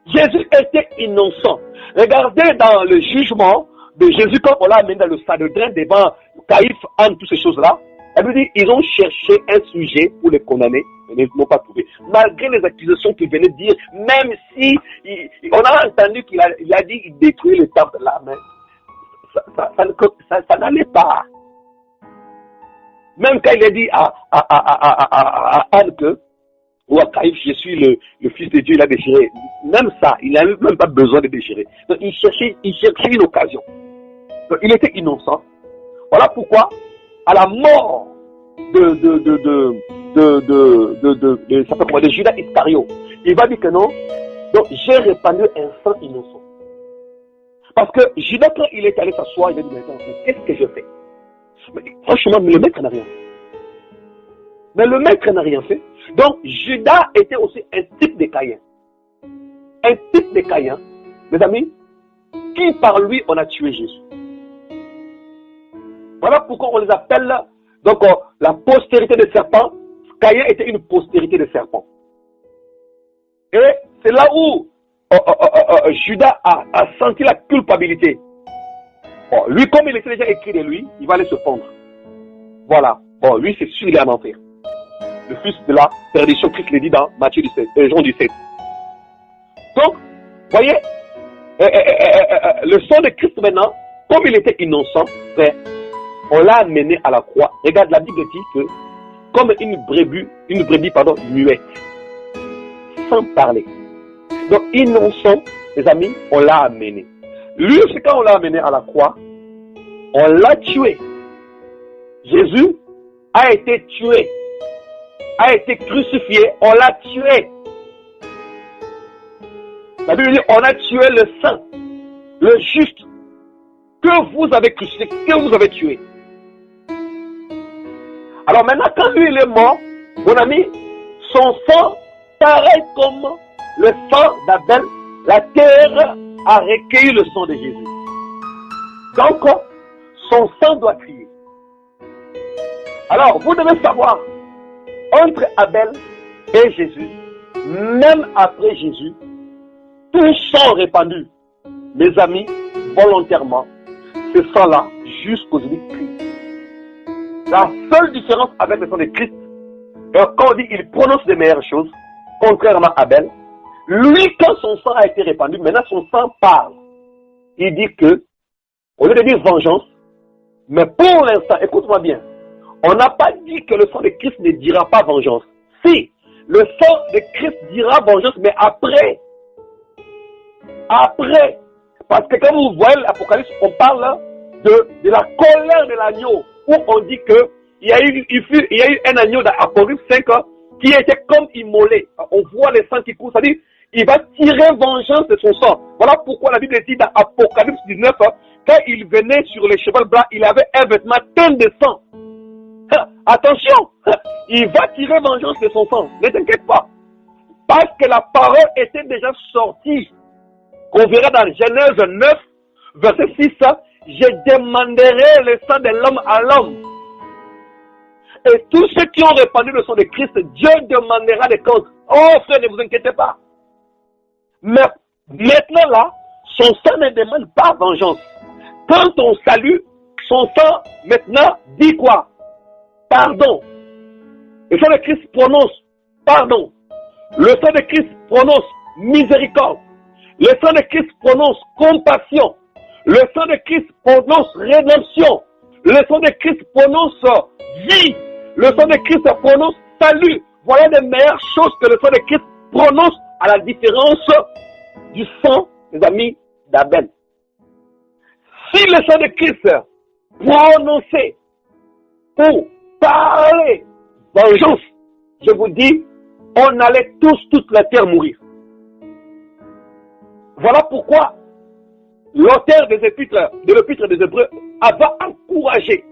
Jésus était innocent. Regardez dans le jugement, de Jésus, quand on l'a amené dans le Sanhédrin devant Caïphe, Anne, toutes ces choses-là, elle lui dit, ils ont cherché un sujet pour les condamner, mais ils n'ont pas trouvé. Malgré les accusations qu'il venait de dire, même si on a entendu qu'il a dit qu'il détruit le temple là, mais ça n'allait pas. Même quand il a dit à Anne que, ou à Caïphe, je suis le fils de Dieu, il a déchiré. Même ça, il n'avait même pas besoin de déchirer. Donc il cherchait une occasion. Donc il était innocent. Voilà pourquoi, à la mort de Judas Iscariot, il va dire que non, donc j'ai répandu un sang innocent. Parce que Judas, quand il est allé s'asseoir, il a dit, mais qu'est-ce que je fais? Mais, franchement, le maître n'a rien fait. Donc, Judas était aussi un type de Caïn. Un type de Caïn, mes amis, qui par lui, on a tué Jésus. Voilà pourquoi on les appelle, donc, la postérité des serpents. Caïn était une postérité de serpents. Et c'est là où Judas a senti la culpabilité. Bon, lui, comme il était déjà écrit de lui, il va aller se pendre. Voilà. Bon, lui, c'est sûr, il est en enfer. Le fils de la perdition, Christ le dit dans Matthieu 17, Jean 17. Donc, voyez, le sang de Christ maintenant, comme il était innocent, on l'a amené à la croix. Regarde, la Bible dit que, comme une brebis, muette, sans parler. Donc, innocent, les amis, on l'a amené. Lui aussi, quand on l'a amené à la croix, on l'a tué. Jésus a été tué, a été crucifié, on l'a tué. La Bible dit, on a tué le saint, le juste, que vous avez crucifié, que vous avez tué. Alors maintenant, quand lui il est mort, mon ami, son sang, pareil comme le sang d'Abel, la terre a recueilli le sang de Jésus. Donc, son sang doit crier. Alors, vous devez savoir, entre Abel et Jésus, même après Jésus, tout sang répandu, mes amis, volontairement, ce sang-là, jusqu'aujourd'hui, crie. La seule différence avec le sang de Christ, quand on dit qu'il prononce les meilleures choses, contrairement à Abel, lui, quand son sang a été répandu, maintenant son sang parle. Il dit que, au lieu de dire vengeance, mais pour l'instant, écoute-moi bien, on n'a pas dit que le sang de Christ ne dira pas vengeance. Si, le sang de Christ dira vengeance, mais après. Après. Parce que quand vous voyez l'Apocalypse, on parle de la colère de l'agneau, où on dit que il y a eu un agneau dans Apocalypse 5 qui était comme immolé. On voit les sangs qui courent, c'est-à-dire il va tirer vengeance de son sang. Voilà pourquoi la Bible dit dans Apocalypse 19, quand il venait sur les chevaux blancs, il avait un vêtement teint de sang. Attention, il va tirer vengeance de son sang. Ne t'inquiète pas. Parce que la parole était déjà sortie. On verra dans Genèse 9, verset 6, je demanderai le sang de l'homme à l'homme. Et tous ceux qui ont répandu le sang de Christ, Dieu demandera des comptes. Oh frère, ne vous inquiétez pas. Mais maintenant là, son sang ne demande pas vengeance. Quand on salue, son sang maintenant dit quoi? Pardon. Le sang de Christ prononce pardon. Le sang de Christ prononce miséricorde. Le sang de Christ prononce compassion. Le sang de Christ prononce rédemption. Le sang de Christ prononce vie. Le sang de Christ prononce salut. Voilà les meilleures choses que le sang de Christ prononce, à la différence du sang, mes amis, d'Abel. Si le sang de Christ prononçait pour parler vengeance, je vous dis, on allait tous, toute la terre mourir. Voilà pourquoi l'auteur de l'épître des Hébreux va encourager,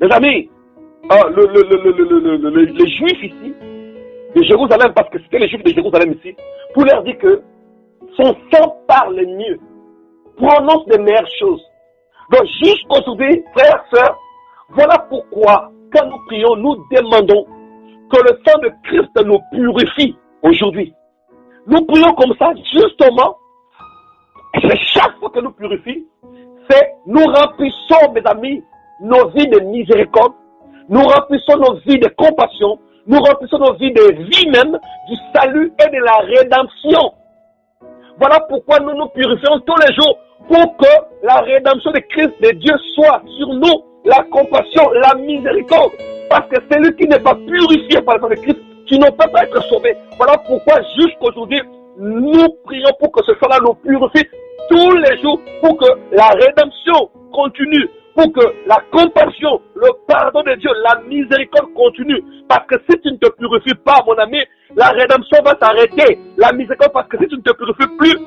mes amis, les Juifs ici, de Jérusalem, parce que c'était les Juifs de Jérusalem ici, pour leur dire que son sang parle mieux, prononce les meilleures choses. Donc jusqu'aujourd'hui, frères, sœurs, voilà pourquoi, quand nous prions, nous demandons que le sang de Christ nous purifie aujourd'hui. Nous prions comme ça, justement, et chaque fois que nous purifions, c'est nous remplissons, mes amis, nos vies de miséricorde, nous remplissons nos vies de compassion, nous remplissons nos vies de vie même, du salut et de la rédemption. Voilà pourquoi nous nous purifions tous les jours, pour que la rédemption de Christ de Dieu soit sur nous, la compassion, la miséricorde. Parce que celui qui n'est pas purifié par le sang de Christ, qui ne peut pas être sauvé. Voilà pourquoi jusqu'aujourd'hui, nous prions pour que ce sang-là nous purifie tous les jours, pour que la rédemption continue, pour que la compassion, le pardon de Dieu, la miséricorde continue. Parce que si tu ne te purifies pas, mon ami, la rédemption va s'arrêter. La miséricorde, parce que si tu ne te purifies plus,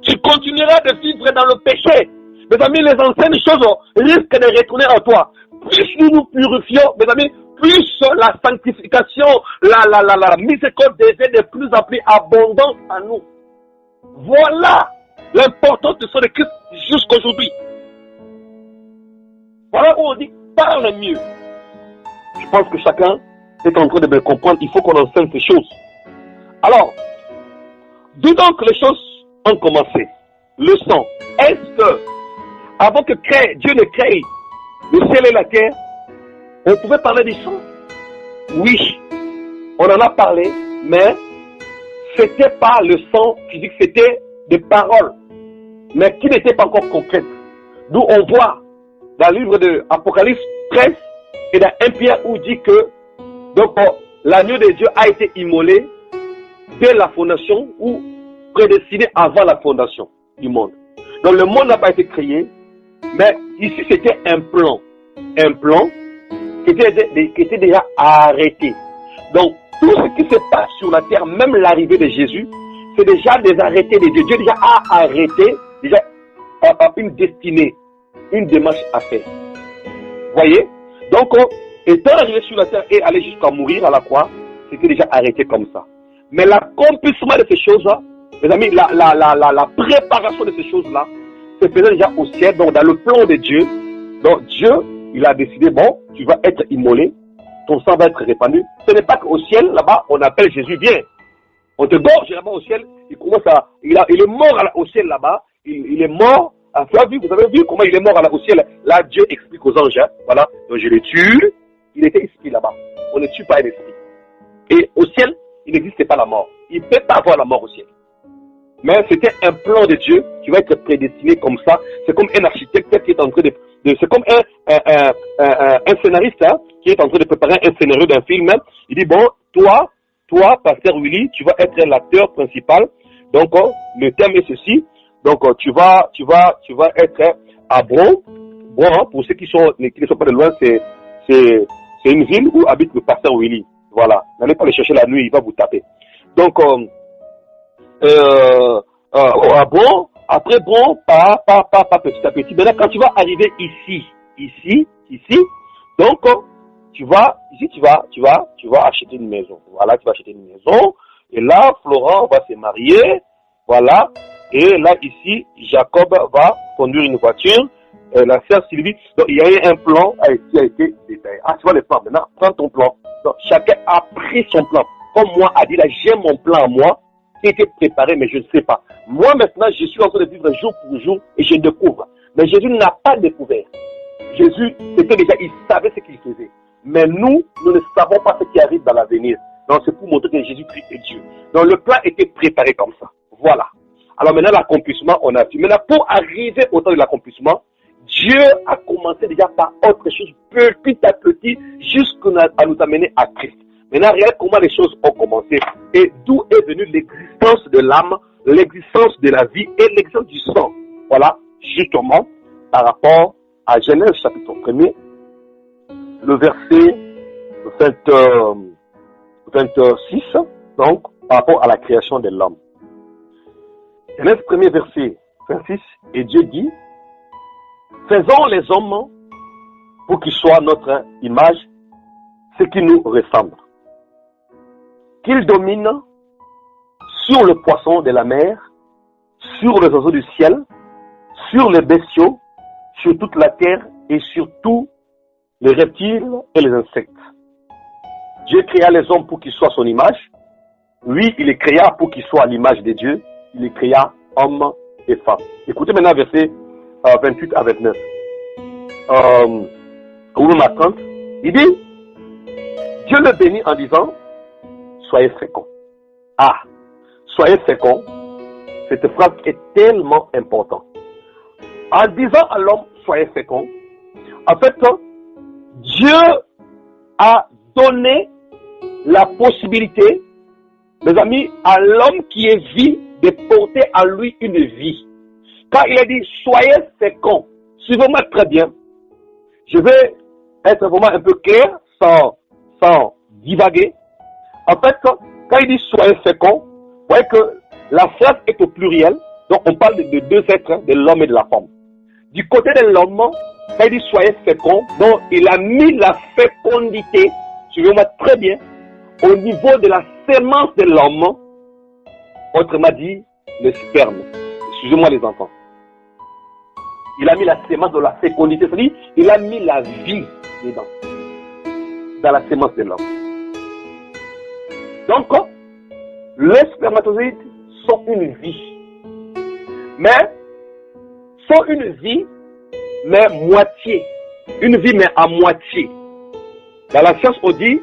tu continueras de vivre dans le péché. Mes amis, les anciennes choses risquent de retourner en toi. Plus nous nous purifions, mes amis, plus la sanctification, la miséricorde devient de plus en plus abondante à nous. Voilà l'importance du sang de Christ jusqu'aujourd'hui. Voilà où on dit, parle mieux. Je pense que chacun est en train de me comprendre. Il faut qu'on enseigne ces choses. Alors, d'où donc les choses ont commencé? Le sang. Est-ce que, avant que Dieu ne crée le ciel et la terre, on pouvait parler du sang? Oui, on en a parlé, mais c'était pas le sang physique, c'était des paroles, mais qui n'étaient pas encore concrètes. D'où on voit dans le livre de Apocalypse 13 et dans 1 Pierre où il dit que donc l'agneau de Dieu a été immolé dès la fondation ou prédestiné avant la fondation du monde. Donc le monde n'a pas été créé, mais ici c'était un plan qui était déjà arrêté. Donc tout ce qui se passe sur la terre, même l'arrivée de Jésus, c'est déjà des arrêtés de Dieu. Dieu déjà a arrêté déjà une destinée, une démarche à faire. Voyez? Donc, étant arrivé sur la terre et aller jusqu'à mourir à la croix, c'était déjà arrêté comme ça. Mais l'accomplissement de ces choses-là, mes amis, la préparation de ces choses-là, se faisait déjà au ciel, donc dans le plan de Dieu. Donc Dieu, il a décidé, bon, tu vas être immolé, ton sang va être répandu. Ce n'est pas qu'au ciel, là-bas, on appelle Jésus, viens. On te gorge là-bas au ciel, il est mort au ciel là-bas, il est mort. Vous avez vu comment il est mort au ciel? Là, Dieu explique aux anges, hein, voilà, donc je le tue, il était esprit là-bas. On ne tue pas un esprit. Et au ciel, il n'existait pas la mort. Il ne peut pas avoir la mort au ciel. Mais c'était un plan de Dieu qui va être prédestiné comme ça. C'est comme un architecte qui est en train c'est comme un scénariste hein, qui est en train de préparer un scénario d'un film. Hein. Il dit, bon, toi, Pasteur Willy, tu vas être l'acteur principal. Donc, le thème est ceci. Donc, tu vas être à Bron. Bron, hein, pour ceux qui ne sont pas de loin, c'est une ville où habite le Pasteur Willy. Voilà. N'allez pas le chercher la nuit, il va vous taper. Donc, à Bron, après Bron, pas petit à petit. Maintenant, quand tu vas arriver ici, donc, tu vas acheter une maison. Voilà, tu vas acheter une maison. Et là, Florent va se marier. Voilà. Et là, ici, Jacob va conduire une voiture. La sœur Sylvie. Donc, il y a eu un plan qui a été détaillé. Ah, tu vois le plan. Maintenant, prends ton plan. Donc, chacun a pris son plan. Comme moi, a dit là, j'ai mon plan à moi qui a été préparé, mais je ne sais pas. Moi, maintenant, je suis en train de vivre jour pour jour et je découvre. Mais Jésus n'a pas découvert. Jésus, c'était déjà, il savait ce qu'il faisait. Mais nous ne savons pas ce qui arrive dans l'avenir. Donc, c'est pour montrer que Jésus-Christ est Dieu. Donc, le plan était préparé comme ça. Voilà. Alors maintenant, l'accomplissement, on a vu. Maintenant, pour arriver au temps de l'accomplissement, Dieu a commencé déjà par autre chose, petit à petit, jusqu'à nous amener à Christ. Maintenant, regardez comment les choses ont commencé et d'où est venue l'existence de l'âme, l'existence de la vie et l'existence du sang. Voilà, justement, par rapport à Genèse chapitre 1er, le verset 26, donc, par rapport à la création de l'homme. Genèse 1er verset 26, et Dieu dit, faisons les hommes pour qu'ils soient notre image, ce qui nous ressemble. Qu'ils dominent sur le poisson de la mer, sur les oiseaux du ciel, sur les bestiaux, sur toute la terre et sur tous les reptiles et les insectes. Dieu créa les hommes pour qu'ils soient son image. Lui, il les créa pour qu'ils soient à l'image de Dieu. Il les créa hommes et femmes. Écoutez maintenant verset 28 à 29. Ou même à 30, il dit, Dieu le bénit en disant, soyez féconds. Ah, soyez féconds. Cette phrase est tellement importante. En disant à l'homme, soyez féconds, en fait, Dieu a donné la possibilité, mes amis, à l'homme qui est vie, de porter en lui une vie. Quand il a dit, soyez féconds, suivez-moi très bien. Je vais être vraiment un peu clair, sans divaguer. En fait, quand il dit soyez féconds, vous voyez que la phrase est au pluriel, donc on parle de deux êtres, de l'homme et de la femme. Du côté de l'homme, quand il dit soyez féconds, donc il a mis la fécondité, suivez-moi très bien, au niveau de la sémence de l'homme, autrement dit, le sperme. Excusez-moi les enfants. Il a mis la sémence de la fécondité, c'est-à-dire il a mis la vie dedans, dans la sémence de l'homme. Donc, les spermatozoïdes sont une vie. Mais, sont une vie, mais moitié. Une vie, mais à moitié. Dans la science, on dit,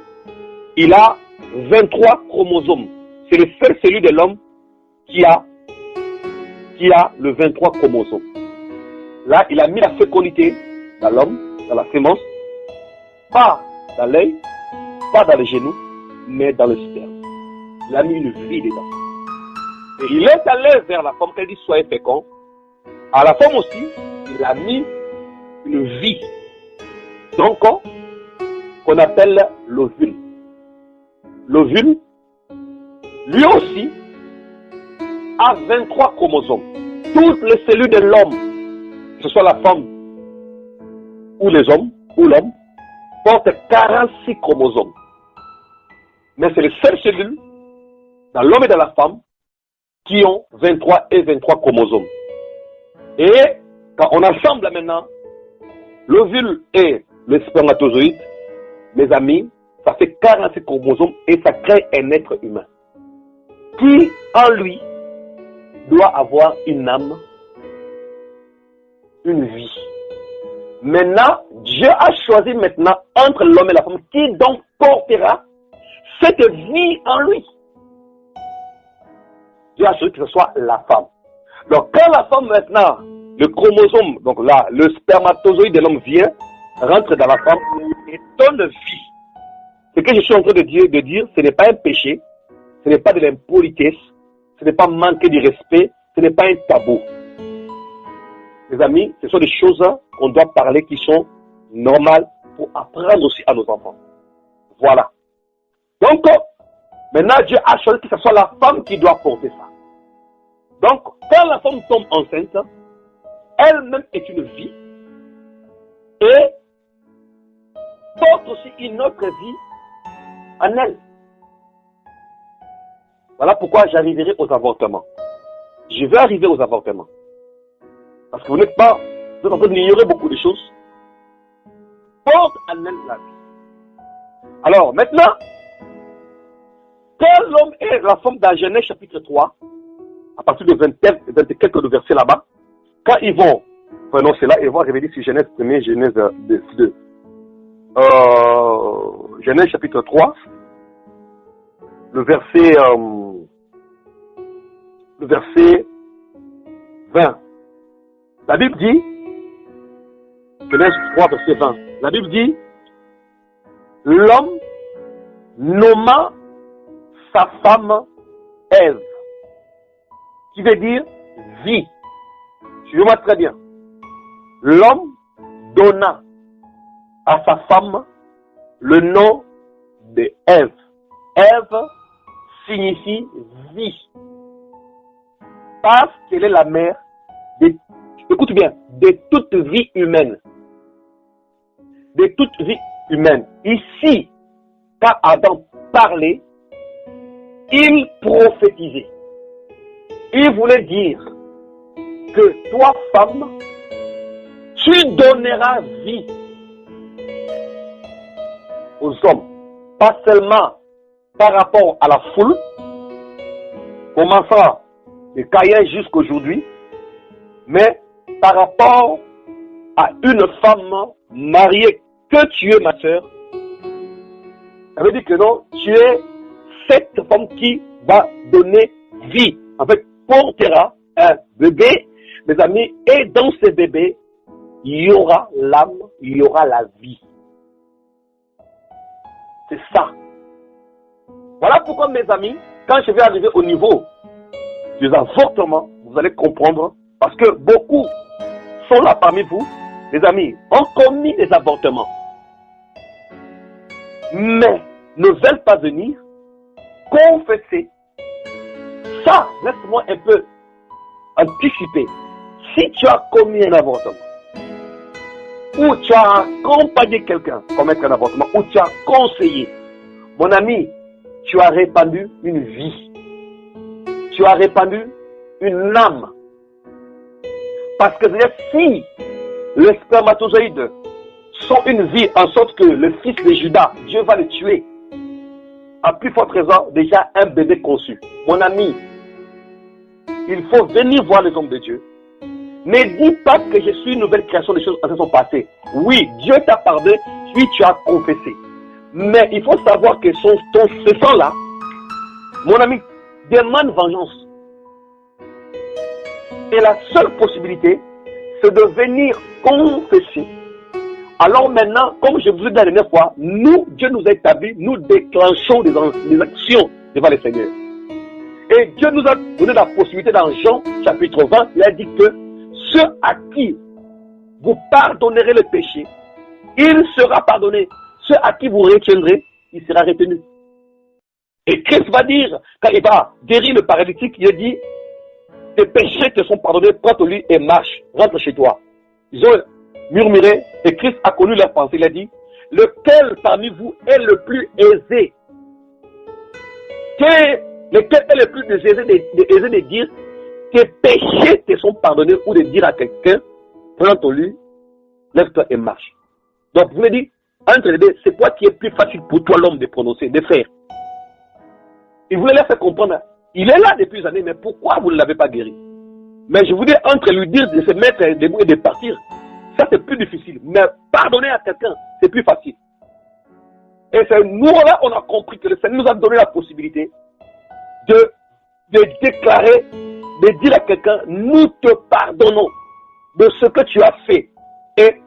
il a 23 chromosomes. C'est le seul celui de l'homme qui a le 23 chromosomes. Là, il a mis la fécondité dans l'homme, dans la sémence, pas dans l'œil, pas dans les genoux, mais dans le sperme. Il a mis une vie dedans. Et il est allé vers la femme, quand il dit soyez féconds. À la femme aussi, il a mis une vie. Donc, qu'on appelle l'ovule. L'ovule, lui aussi, a 23 chromosomes. Toutes les cellules de l'homme, que ce soit la femme ou les hommes, ou l'homme, portent 46 chromosomes. Mais c'est les seules cellules, dans l'homme et dans la femme, qui ont 23 et 23 chromosomes. Et quand on assemble maintenant l'ovule et le spermatozoïde, mes amis, ça fait 46 chromosomes et ça crée un être humain qui, en lui, doit avoir une âme, une vie. Maintenant, Dieu a choisi maintenant entre l'homme et la femme qui donc portera cette vie en lui. Dieu a choisi que ce soit la femme. Donc quand la femme maintenant, le chromosome, donc là, le spermatozoïde de l'homme vient, rentre dans la femme et donne vie. Ce que je suis en train de dire, ce n'est pas un péché, ce n'est pas de l'impolitesse, ce n'est pas manquer du respect, ce n'est pas un tabou. Les amis, ce sont des choses qu'on doit parler qui sont normales pour apprendre aussi à nos enfants. Voilà. Donc, maintenant Dieu a choisi que ce soit la femme qui doit porter ça. Donc, quand la femme tombe enceinte, elle-même est une vie et porte aussi une autre vie en elle. Voilà pourquoi j'arriverai aux avortements. Je vais arriver aux avortements. Parce que vous n'êtes pas, vous êtes en train d'ignorer beaucoup de choses. Porte en elle la vie. Alors, maintenant, quand l'homme et la femme dans Genèse chapitre 3, à partir de 20 quelques versets là-bas, quand ils vont prononcer là, ils vont revenir sur Genèse 1, Genèse 2. Genèse chapitre 3, le verset 20. La Bible dit, Genèse 3, verset 20, la Bible dit, l'homme nomma sa femme Ève, qui veut dire vie. Suivez-moi très bien. L'homme donna à sa femme le nom de Ève. Ève signifie vie. Parce qu'elle est la mère de, écoute bien, de toute vie humaine. De toute vie humaine. Ici, quand Adam parlait, il prophétisait. Il voulait dire que toi, femme, tu donneras vie aux hommes. Pas seulement par rapport à la foule, commençant de Caïn jusqu'à aujourd'hui, mais par rapport à une femme mariée que tu es ma soeur, ça veut dire que non, tu es cette femme qui va donner vie. En fait, portera un bébé, mes amis, et dans ce bébé, il y aura l'âme, il y aura la vie. C'est ça. Voilà pourquoi, mes amis, quand je vais arriver au niveau des avortements, vous allez comprendre, parce que beaucoup sont là parmi vous, les amis, ont commis des avortements, mais ne veulent pas venir confesser. Ça, laisse-moi un peu anticiper. Si tu as commis un avortement, ou tu as accompagné quelqu'un à commettre un avortement, ou tu as conseillé, mon ami, tu as répandu une vie. Tu as répandu une âme. Parce que si les spermatozoïdes sont une vie, en sorte que le fils de Judas, Dieu va le tuer, à plus forte raison, déjà un bébé conçu. Mon ami, il faut venir voir les hommes de Dieu. Ne dis pas que je suis une nouvelle création, des choses se sont passées. Oui, Dieu t'a pardonné, puis tu as confessé. Mais il faut savoir que ce sang-là, mon ami, demande vengeance. Et la seule possibilité, c'est de venir confesser. Alors maintenant, comme je vous ai dit la dernière fois, nous, Dieu nous a établis, nous déclenchons des actions devant le Seigneur. Et Dieu nous a donné la possibilité dans Jean chapitre 20, il a dit que ceux à qui vous pardonnerez le péché, il sera pardonné. Ceux à qui vous retiendrez, il sera retenu. Et Christ va dire, quand il va guérir le paralytique, il dit, tes péchés te sont pardonnés, prends ton lit et marche, rentre chez toi. Ils ont murmuré et Christ a connu leur pensée. Il a dit, lequel parmi vous est le plus aisé? Lequel est le plus aisé de dire, tes péchés te sont pardonnés, ou de dire à quelqu'un, prends ton lit, lève-toi et marche. Donc, vous me dites, entre les deux, c'est quoi qui est plus facile pour toi, l'homme, de prononcer, de faire? Il voulait leur faire comprendre, il est là depuis des années, mais pourquoi vous ne l'avez pas guéri? Mais je vous dis, entre lui dire de se mettre debout et de partir, ça c'est plus difficile. Mais pardonner à quelqu'un, c'est plus facile. Et c'est nous-là, on a compris que le Seigneur nous a donné la possibilité de déclarer, de dire à quelqu'un, nous te pardonnons de ce que tu as fait. Et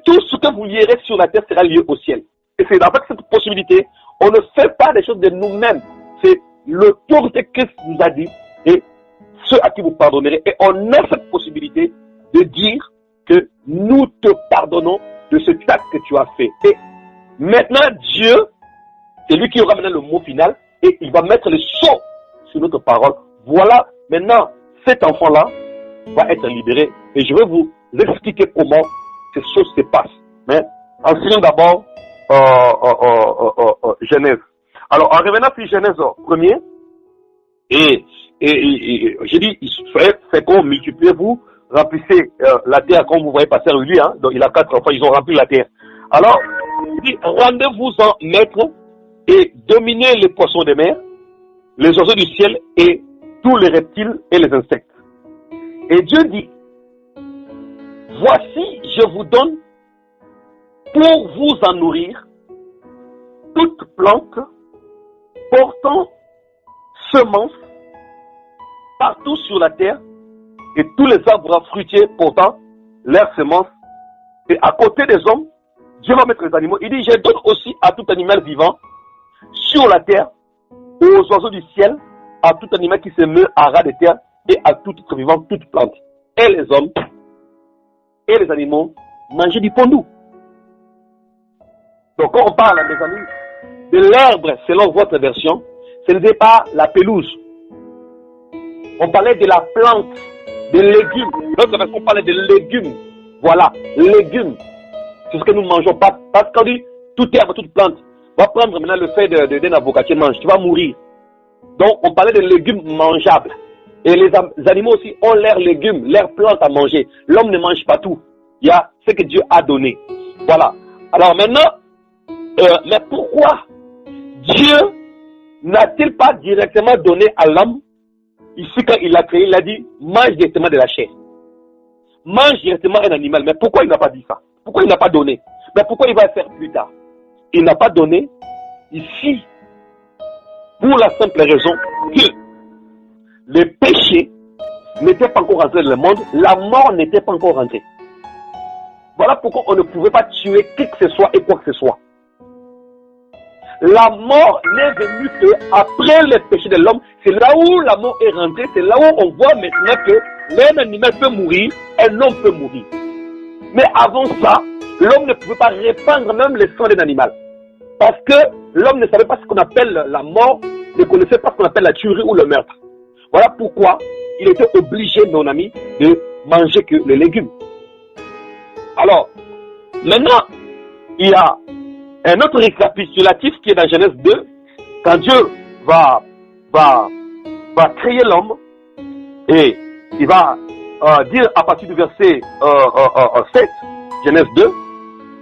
tout ce que vous lierez sur la terre sera lié au ciel. Et c'est avec cette possibilité, on ne fait pas des choses de nous-mêmes. C'est l'autorité que Christ nous a dit, et ceux à qui vous pardonnerez. Et on a cette possibilité de dire que nous te pardonnons de ce acte que tu as fait. Et maintenant, Dieu, c'est lui qui aura maintenant le mot final, et il va mettre le sceau sur notre parole. Voilà, maintenant, cet enfant-là va être libéré. Et je vais vous expliquer comment ces choses se passent. Mais enseignons d'abord Genèse. Alors, en revenant sur Genèse 1er, et j'ai dit, fécond, multipliez-vous, remplissez la terre, comme vous voyez passer lui, hein, donc il a 4 enfants, ils ont rempli la terre. Alors, il dit, rendez-vous-en maître et dominez les poissons de mer, les oiseaux du ciel et tous les reptiles et les insectes. Et Dieu dit, voici, je vous donne pour vous en nourrir toute plante portant semence partout sur la terre et tous les arbres fruitiers portant leurs semences. Et à côté des hommes, Dieu va mettre les animaux. Il dit, je donne aussi à tout animal vivant sur la terre, aux oiseaux du ciel, à tout animal qui se meut à ras de terre et à tout être vivant, toute plante. Et les hommes et les animaux mangent du pondou. Donc quand on parle, mes amis, de l'herbe, selon votre version, ce n'était pas la pelouse. On parlait de la plante, des légumes. Notre version parlait de légumes. Voilà, légumes. C'est ce que nous mangeons. Pas parce qu'on dit toute herbe, toute plante. On va prendre maintenant le fait d'un avocat, tu manges, tu vas mourir. Donc on parlait de légumes mangeables. Et les animaux aussi ont leurs légumes, leurs plantes à manger. L'homme ne mange pas tout. Il y a ce que Dieu a donné. Voilà. Alors maintenant, mais pourquoi Dieu n'a-t-il pas directement donné à l'homme, ici quand il l'a créé, il a dit, mange directement de la chair. mange directement un animal. Mais pourquoi il n'a pas dit ça? Pourquoi il n'a pas donné? Mais pourquoi il va le faire plus tard? Il n'a pas donné ici pour la simple raison que le péché n'était pas encore rentré dans le monde, la mort n'était pas encore rentrée. Voilà pourquoi on ne pouvait pas tuer qui que ce soit et quoi que ce soit. La mort n'est venue qu'après le péché de l'homme. C'est là où la mort est rentrée. C'est là où on voit maintenant que l'un animal peut mourir, un homme peut mourir. Mais avant ça, l'homme ne pouvait pas répandre même le sang d'un animal. Parce que l'homme ne savait pas ce qu'on appelle la mort, ne connaissait pas ce qu'on appelle la tuerie ou le meurtre. Voilà pourquoi il était obligé, mon ami, de manger que les légumes. Alors, maintenant, il y a un autre récapitulatif qui est dans Genèse 2, quand Dieu va créer l'homme, et il va dire à partir du verset 7, Genèse 2,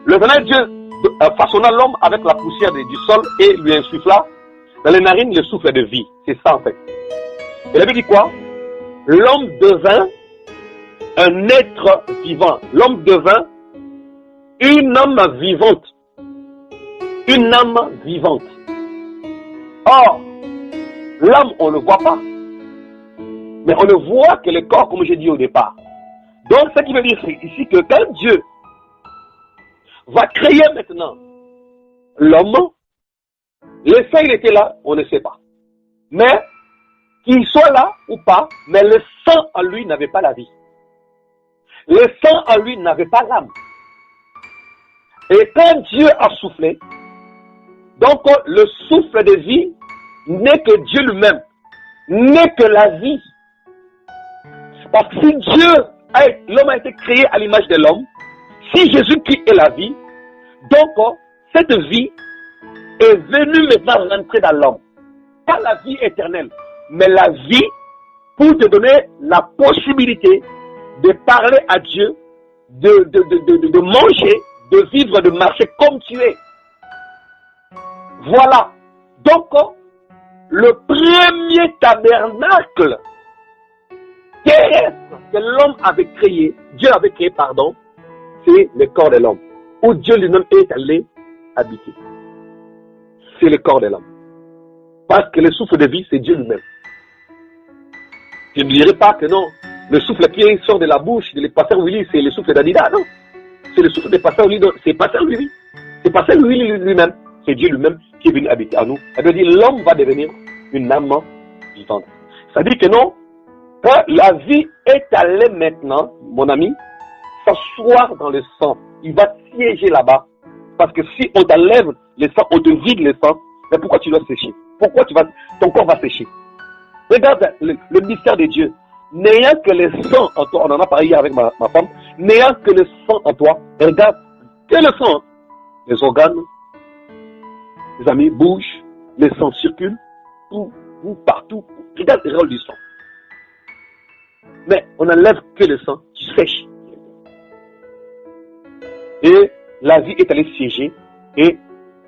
le Seigneur Dieu façonna l'homme avec la poussière du sol et lui insuffla dans les narines le souffle de vie. C'est ça en fait. Et la Bible dit quoi? L'homme devint un être vivant. L'homme devint une âme vivante. Une âme vivante. Or, l'âme, on ne le voit pas. Mais on ne voit que le corps, comme j'ai dit au départ. Donc, ce qui veut dire ici que quand Dieu va créer maintenant l'homme, le sang, il était là, on ne sait pas. Mais, qu'il soit là ou pas, mais le sang en lui n'avait pas la vie. Le sang en lui n'avait pas l'âme. Et quand Dieu a soufflé, donc le souffle de vie n'est que Dieu lui-même, n'est que la vie. Parce que si l'homme a été créé à l'image de l'homme, si Jésus-Christ est la vie, donc cette vie est venue maintenant rentrer dans l'homme. Pas la vie éternelle, mais la vie pour te donner la possibilité de parler à Dieu, de manger, de vivre, de marcher comme tu es. Voilà. Donc, le premier tabernacle terrestre que l'homme avait créé, Dieu avait créé, pardon, c'est le corps de l'homme, où Dieu lui-même est allé habiter. C'est le corps de l'homme. Parce que le souffle de vie, c'est Dieu lui-même. Je ne dirais pas que non, le souffle qui sort de la bouche de pasteur Willy, c'est le souffle d'Adida, non. C'est le souffle de pasteur Willy, c'est pasteur Willy. C'est pasteur Willy lui-même. C'est Dieu lui-même qui est venu habiter à nous. Ça veut dire l'homme va devenir une âme vivante. Ça dit que non, quand la vie est allée maintenant, mon ami, s'asseoir dans le sang, il va siéger là-bas. Parce que si on t'enlève le sang, on te vide le sang, mais pourquoi tu dois sécher? Pourquoi ton corps va sécher? Regarde le mystère de Dieu. N'ayant que le sang en toi, on en a parlé hier avec ma femme, n'ayant que le sang en toi, regarde, que le sang, les organes, les amis, bougent, le sang circule, tout, partout, regarde le rôle du sang. Mais on n'enlève que le sang qui sèche. Et la vie est allée siéger, et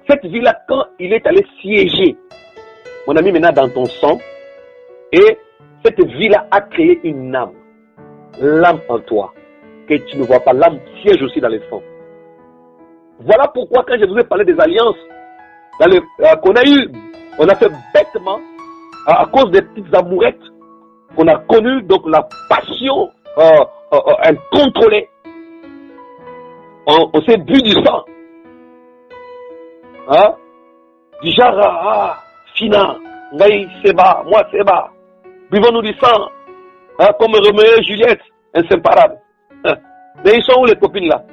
cette vie-là, quand il est allé siéger, mon ami, maintenant dans ton sang, et cette vie-là a créé une âme, l'âme en toi, que tu ne vois pas, l'âme siège aussi dans le sang. Voilà pourquoi quand je vous ai parlé des alliances, on a fait bêtement, à cause des petites amourettes, qu'on a connu, donc la passion incontrôlée. On s'est bu du sang. Hein? Du genre, Fina, Ngaï, Seba, moi, Seba. Buvons-nous du sang. Hein? Comme Roméo et Juliette, inséparables. Hein? Mais ils sont où les copines là?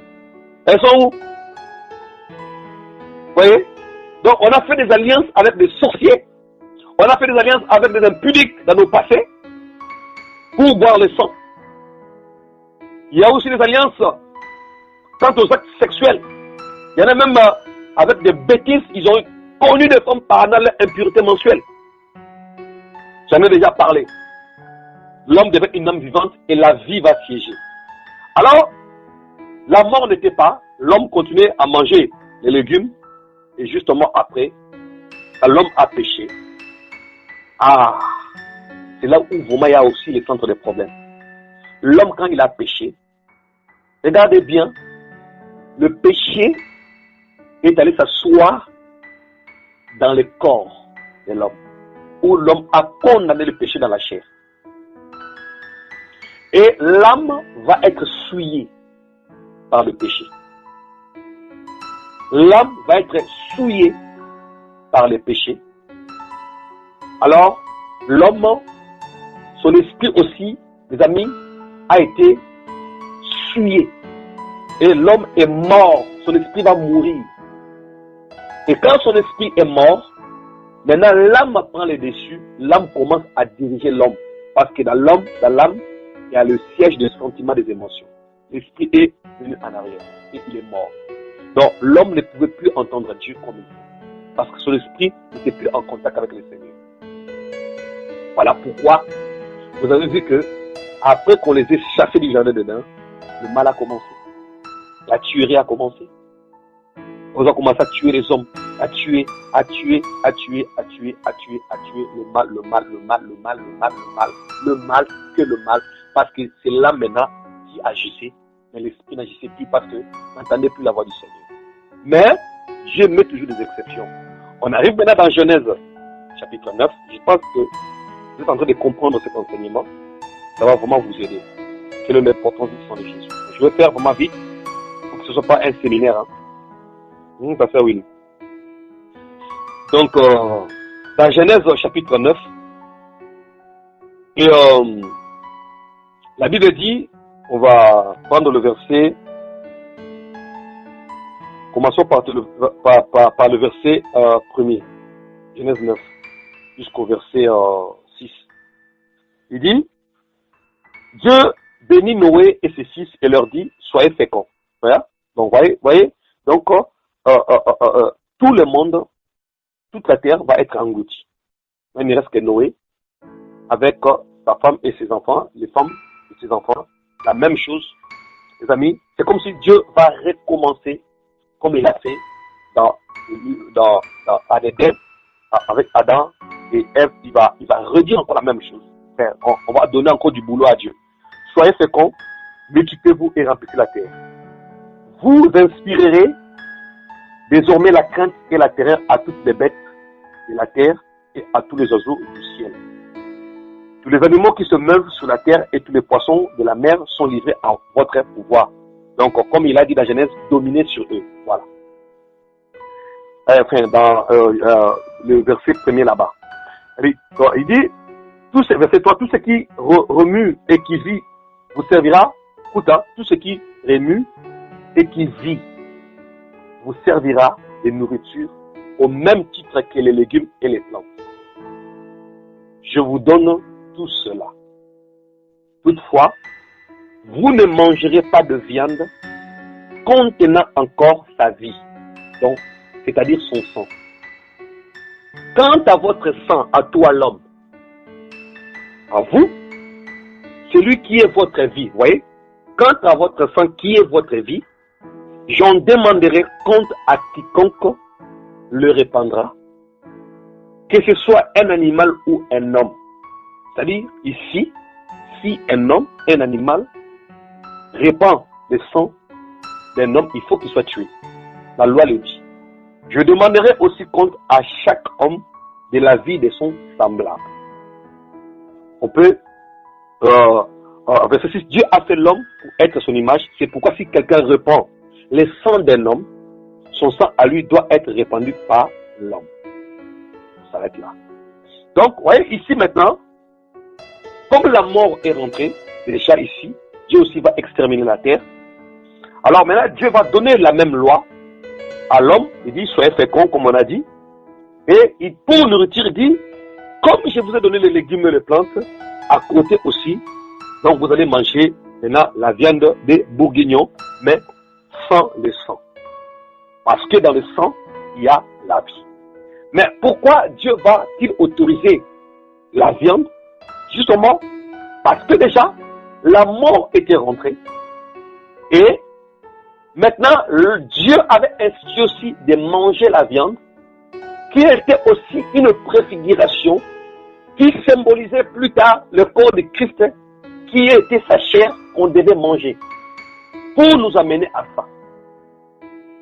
Elles sont où? Vous voyez? Donc on a fait des alliances avec des sorciers. On a fait des alliances avec des impudiques dans nos passés pour boire le sang. Il y a aussi des alliances quant aux actes sexuels. Il y en a même avec des bêtises, ils ont connu des femmes par impureté mensuelle. J'en ai déjà parlé. L'homme devait être une âme vivante et la vie va siéger. Alors, la mort n'était pas, l'homme continuait à manger les légumes et justement après, l'homme a péché. C'est là où vraiment il y a aussi le centre des problèmes. L'homme, quand il a péché, regardez bien, le péché est allé s'asseoir dans le corps de l'homme, où l'homme a condamné le péché dans la chair. Et l'âme va être souillée par le péché. L'âme va être souillée par le péché. Alors, l'homme, son esprit aussi, mes amis, a été souillé. Et l'homme est mort, son esprit va mourir. Et quand son esprit est mort, maintenant l'âme prend le dessus, l'âme commence à diriger l'homme. Parce que dans l'âme, il y a le siège des sentiments, des émotions. L'esprit est venu en arrière et il est mort. Donc l'homme ne pouvait plus entendre Dieu comme il faut. Parce que son esprit n'était plus en contact avec le Seigneur. Voilà pourquoi vous avez vu que après qu'on les ait chassés du jardin d'Éden, le mal a commencé. La tuerie a commencé. On a commencé à tuer les hommes, à tuer le mal, parce que c'est là maintenant qui agissait, mais l'esprit n'agissait plus parce que n'entendait plus la voix du Seigneur. Mais Dieu met toujours des exceptions. On arrive maintenant dans Genèse, chapitre 9. Je pense que vous êtes en train de comprendre cet enseignement. Ça va vraiment vous aider. Quelle est l'importance du sang de Jésus? Je vais faire vraiment vite pour que ce ne soit pas un séminaire. Ça fait oui. Donc, dans Genèse chapitre 9, et la Bible dit, on va prendre le verset, commençons par le verset premier, Genèse 9, jusqu'au verset 6. Il dit, Dieu bénit Noé et ses fils et leur dit, soyez féconds. Voilà. Donc, voyez, donc, tout le monde, toute la terre va être engloutie. Il ne reste que Noé, avec sa femme et ses enfants, les femmes et ses enfants. La même chose, les amis. C'est comme si Dieu va recommencer, comme il a fait dans Éden, avec Adam et Ève. Il va redire encore la même chose. On va donner encore du boulot à Dieu. Soyez féconds, multipliez-vous et remplissez la terre. Vous inspirerez désormais la crainte et la terreur à toutes les bêtes de la terre et à tous les oiseaux du ciel. Tous les animaux qui se meuvent sur la terre et tous les poissons de la mer sont livrés à votre pouvoir. Donc, comme il a dit dans Genèse, dominez sur eux. Voilà. Enfin, dans le verset premier là-bas. Il dit, verset 3, tout ce qui remue et qui vit vous servira, tout ce qui remue et qui vit vous servira de nourriture au même titre que les légumes et les plantes. Je vous donne tout cela. Toutefois, vous ne mangerez pas de viande contenant encore sa vie, donc, c'est-à-dire son sang. Quant à votre sang, à toi l'homme, à vous, celui qui est votre vie, voyez, quant à votre sang qui est votre vie, j'en demanderai compte à quiconque le répandra, que ce soit un animal ou un homme. C'est-à-dire, ici, si un homme, un animal, répand le sang d'un homme, il faut qu'il soit tué. La loi le dit. Je demanderai aussi compte à chaque homme de la vie de son semblable. On peut, verset 6, Dieu a fait l'homme pour être son image. C'est pourquoi si quelqu'un répand le sang d'un homme, son sang à lui doit être répandu par l'homme. On s'arrête là. Donc, vous voyez ici maintenant, comme la mort est rentrée, déjà ici, Dieu aussi va exterminer la terre. Alors maintenant, Dieu va donner la même loi à l'homme. Il dit, soyez féconds, comme on a dit. Et pour nourriture, il dit, comme je vous ai donné les légumes et les plantes, à côté aussi, donc vous allez manger maintenant la viande des bourguignons, mais sans le sang. Parce que dans le sang, il y a la vie. Mais pourquoi Dieu va-t-il autoriser la viande? Justement, parce que déjà, la mort était rentrée. Et maintenant, Dieu avait institué aussi de manger la viande, qui était aussi une préfiguration, qui symbolisait plus tard le corps de Christ, qui était sa chair qu'on devait manger. pour nous amener à ça.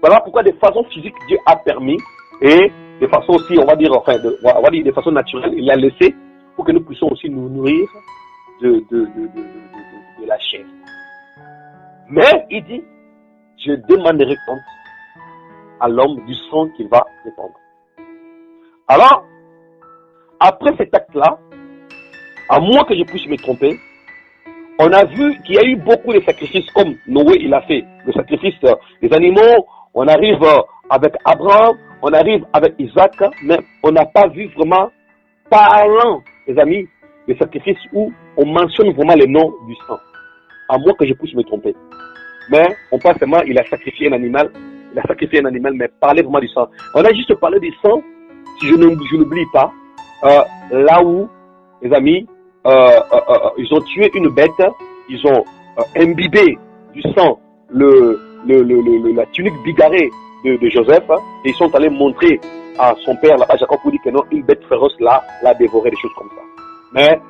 Voilà pourquoi de façon physique, Dieu a permis, et de façon aussi, on va dire de façon naturelle, il a laissé pour que nous puissions aussi nous nourrir de la chair. Mais il dit, je demanderai compte à l'homme du sang qu'il va répandre. Alors, après cet acte-là, à moins que je puisse me tromper, on a vu qu'il y a eu beaucoup de sacrifices comme Noé il a fait, le sacrifice des animaux, on arrive avec Abraham, on arrive avec Isaac, mais on n'a pas vu vraiment parlant, les amis, des sacrifices où on mentionne vraiment le nom du sang, à moins que je puisse me tromper. Mais on pense seulement, il a sacrifié un animal, mais parler vraiment du sang. On a juste parlé du sang, si je n'oublie pas, là où, les amis, ils ont tué une bête, ils ont imbibé du sang la tunique bigarrée de Joseph, et ils sont allés montrer à son père, là-bas, Jacob, pour dire que non, une bête féroce l'a dévoré, des choses comme ça. Mais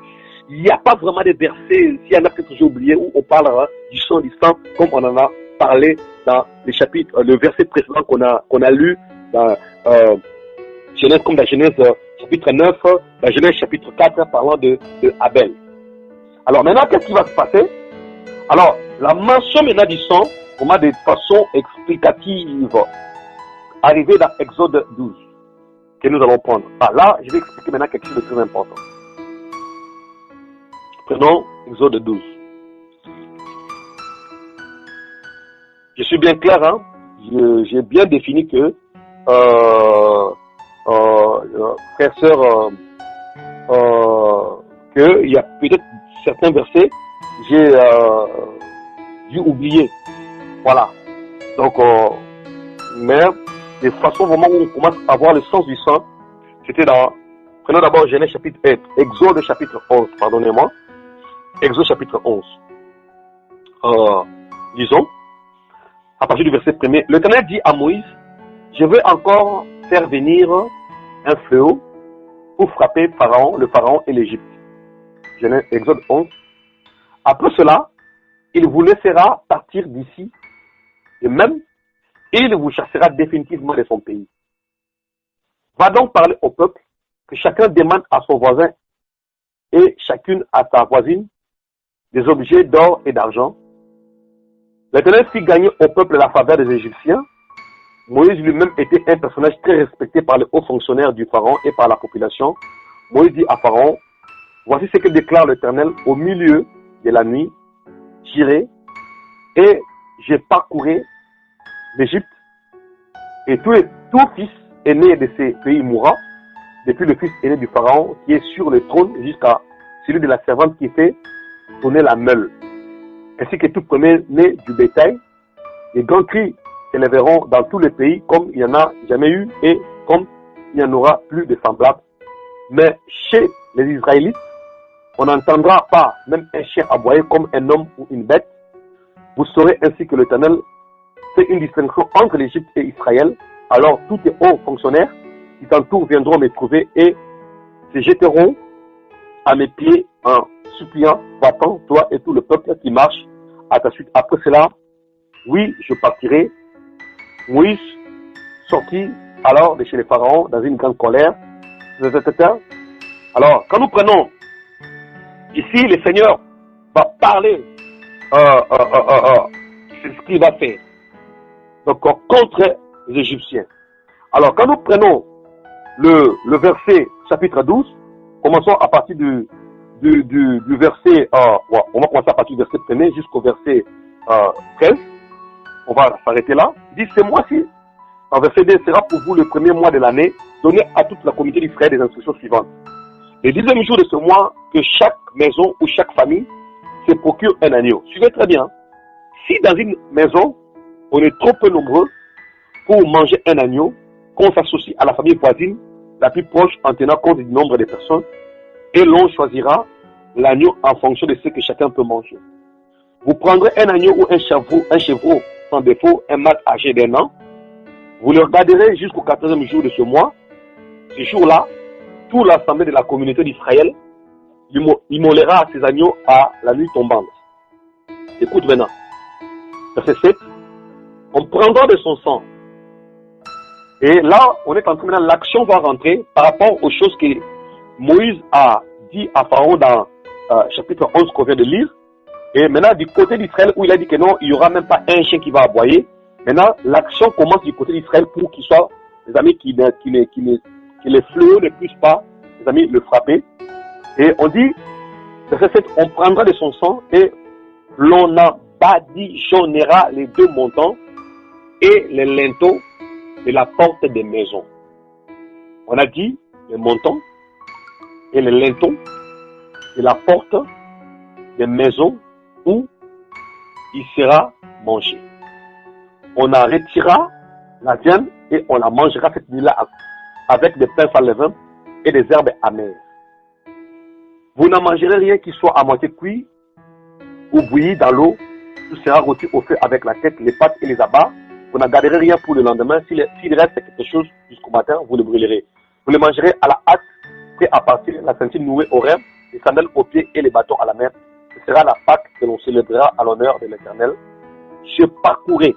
il n'y a pas vraiment de versets, s'il y en a peut-être que j'ai oublié, où on parle du sang, comme on en a parlé dans les chapitres, le verset précédent qu'on a lu dans Genèse, comme dans Genèse chapitre 9, dans Genèse chapitre 4, parlant de Abel. Alors maintenant, qu'est-ce qui va se passer? Alors, la mention maintenant du sang, vraiment de façon explicative, arrivée dans Exode 12, que nous allons prendre. Ah, là, je vais expliquer maintenant quelque chose de très important. Prenons Exode 12. Je suis bien clair, hein? J'ai bien défini que, frères, sœurs, qu'il y a peut-être certains versets, j'ai dû oublier. Voilà. Donc, mais de façon vraiment où on commence à voir le sens du sang, c'était dans, prenons d'abord Genèse chapitre 1, Exode chapitre 11, pardonnez-moi. Exode chapitre 11. Disons, à partir du verset 1er, l'Éternel dit à Moïse, je veux encore faire venir un fléau pour frapper le Pharaon et l'Égypte. Exode 11. Après cela, il vous laissera partir d'ici, et même, il vous chassera définitivement de son pays. Va donc parler au peuple, que chacun demande à son voisin et chacune à sa voisine des objets d'or et d'argent. L'Éternel fit gagner au peuple la faveur des Égyptiens. Moïse lui-même était un personnage très respecté par les hauts fonctionnaires du Pharaon et par la population. Moïse dit à Pharaon, voici ce que déclare l'Éternel au milieu de la nuit. J'irai et je parcourrai l'Égypte et tout fils aîné de ces pays mourra, depuis le fils aîné du Pharaon qui est sur le trône jusqu'à celui de la servante qui fait tourner la meule, ainsi que tout premier-né du bétail. Les grands cris s'élèveront dans tous les pays comme il n'y en a jamais eu et comme il n'y en aura plus de semblables. Mais chez les Israélites, on n'entendra pas même un chien aboyer comme un homme ou une bête. Vous saurez ainsi que l'Éternel fait une distinction entre l'Égypte et Israël. Alors tous les hauts fonctionnaires qui t'entourent viendront me trouver et se jetteront à mes pieds en suppliant, va-t'en, toi et tout le peuple qui marche à ta suite. Après cela, oui, je partirai. Moïse sortit alors de chez les pharaons dans une grande colère. Alors, quand nous prenons ici, le Seigneur va parler, c'est ce qu'il va faire. Donc, contre les Égyptiens. Alors, quand nous prenons le verset chapitre 12, commençons à partir du verset, on va commencer à partir du verset 1er jusqu'au verset 13. On va s'arrêter là. Il dit, ce mois-ci, en verset 2, sera pour vous le premier mois de l'année, donné à toute la communauté d'Israël des instructions suivantes. Le 10e jour de ce mois, que chaque maison ou chaque famille se procure un agneau. Suivez très bien. Si dans une maison, on est trop peu nombreux pour manger un agneau, qu'on s'associe à la famille voisine, la plus proche en tenant compte du nombre de personnes, et l'on choisira l'agneau en fonction de ce que chacun peut manger. Vous prendrez un agneau ou un chevreau sans défaut, un mâle âgé d'1 an. Vous le regarderez jusqu'au 14e jour de ce mois. Ce jour-là, toute l'assemblée de la communauté d'Israël immolera ses agneaux à la nuit tombante. Écoute maintenant. verset 7, on prendra de son sang. Et là, on est en train maintenant, l'action va rentrer par rapport aux choses que Moïse a dit à Pharaon dans chapitre 11 qu'on vient de lire. Et maintenant, du côté d'Israël, où il a dit que non, il n'y aura même pas un chien qui va aboyer. Maintenant, l'action commence du côté d'Israël pour qu'il soit, les amis, que les fléaux ne puissent pas, les amis, le frapper. Et on dit, verset 7, on prendra de son sang et l'on en badigeonnera les deux montants et les linteaux de la porte des maisons. On a dit les montants et les linteaux de la porte des maisons où il sera mangé. On en retirera la viande et on la mangera cette nuit-là avec des pains sans levain et des herbes amères. Vous n'en mangerez rien qui soit à moitié cuit ou bouilli dans l'eau. Tout sera rôti au feu avec la tête, les pattes et les abats. Vous n'en garderez rien pour le lendemain. S'il reste quelque chose jusqu'au matin, vous le brûlerez. Vous le mangerez à la hâte, prêt à partir, la ceinture nouée aux reins, les sandales aux pieds et les bâtons à la main. Ce sera la Pâque que l'on célébrera à l'honneur de l'Éternel. Je parcourrai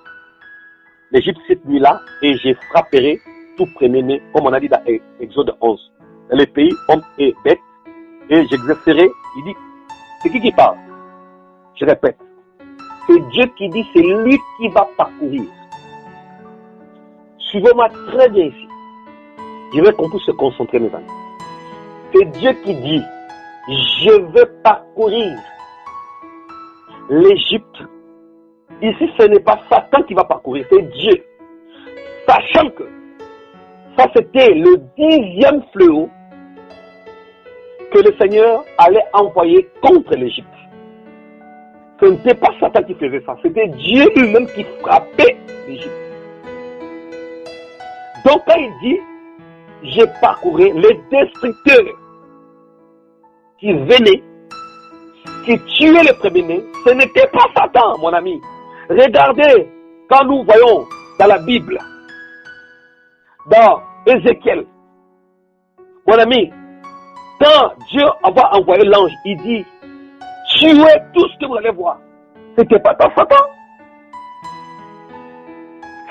l'Égypte cette nuit-là et je frapperai tout premier-né, comme on a dit dans Exode 11. Dans les pays, hommes et bêtes, et j'exercerai, il dit, c'est qui parle? Je répète, c'est Dieu qui dit, c'est lui qui va parcourir. Suivez-moi très bien ici. Je veux qu'on puisse se concentrer, mes amis. C'est Dieu qui dit, je vais parcourir l'Égypte. Ici, ce n'est pas Satan qui va parcourir, c'est Dieu. Sachant que ça, c'était le 10e fléau que le Seigneur allait envoyer contre l'Égypte. Ce n'était pas Satan qui faisait ça, c'était Dieu lui-même qui frappait l'Égypte. Donc quand il dit, j'ai parcouru les destructeurs qui venaient, qui tuaient les premiers-nés, ce n'était pas Satan, mon ami. Regardez, quand nous voyons dans la Bible, dans Ézéchiel, mon ami, quand Dieu va envoyer l'ange, il dit, tuez tout ce que vous allez voir. C'était pas dans Satan.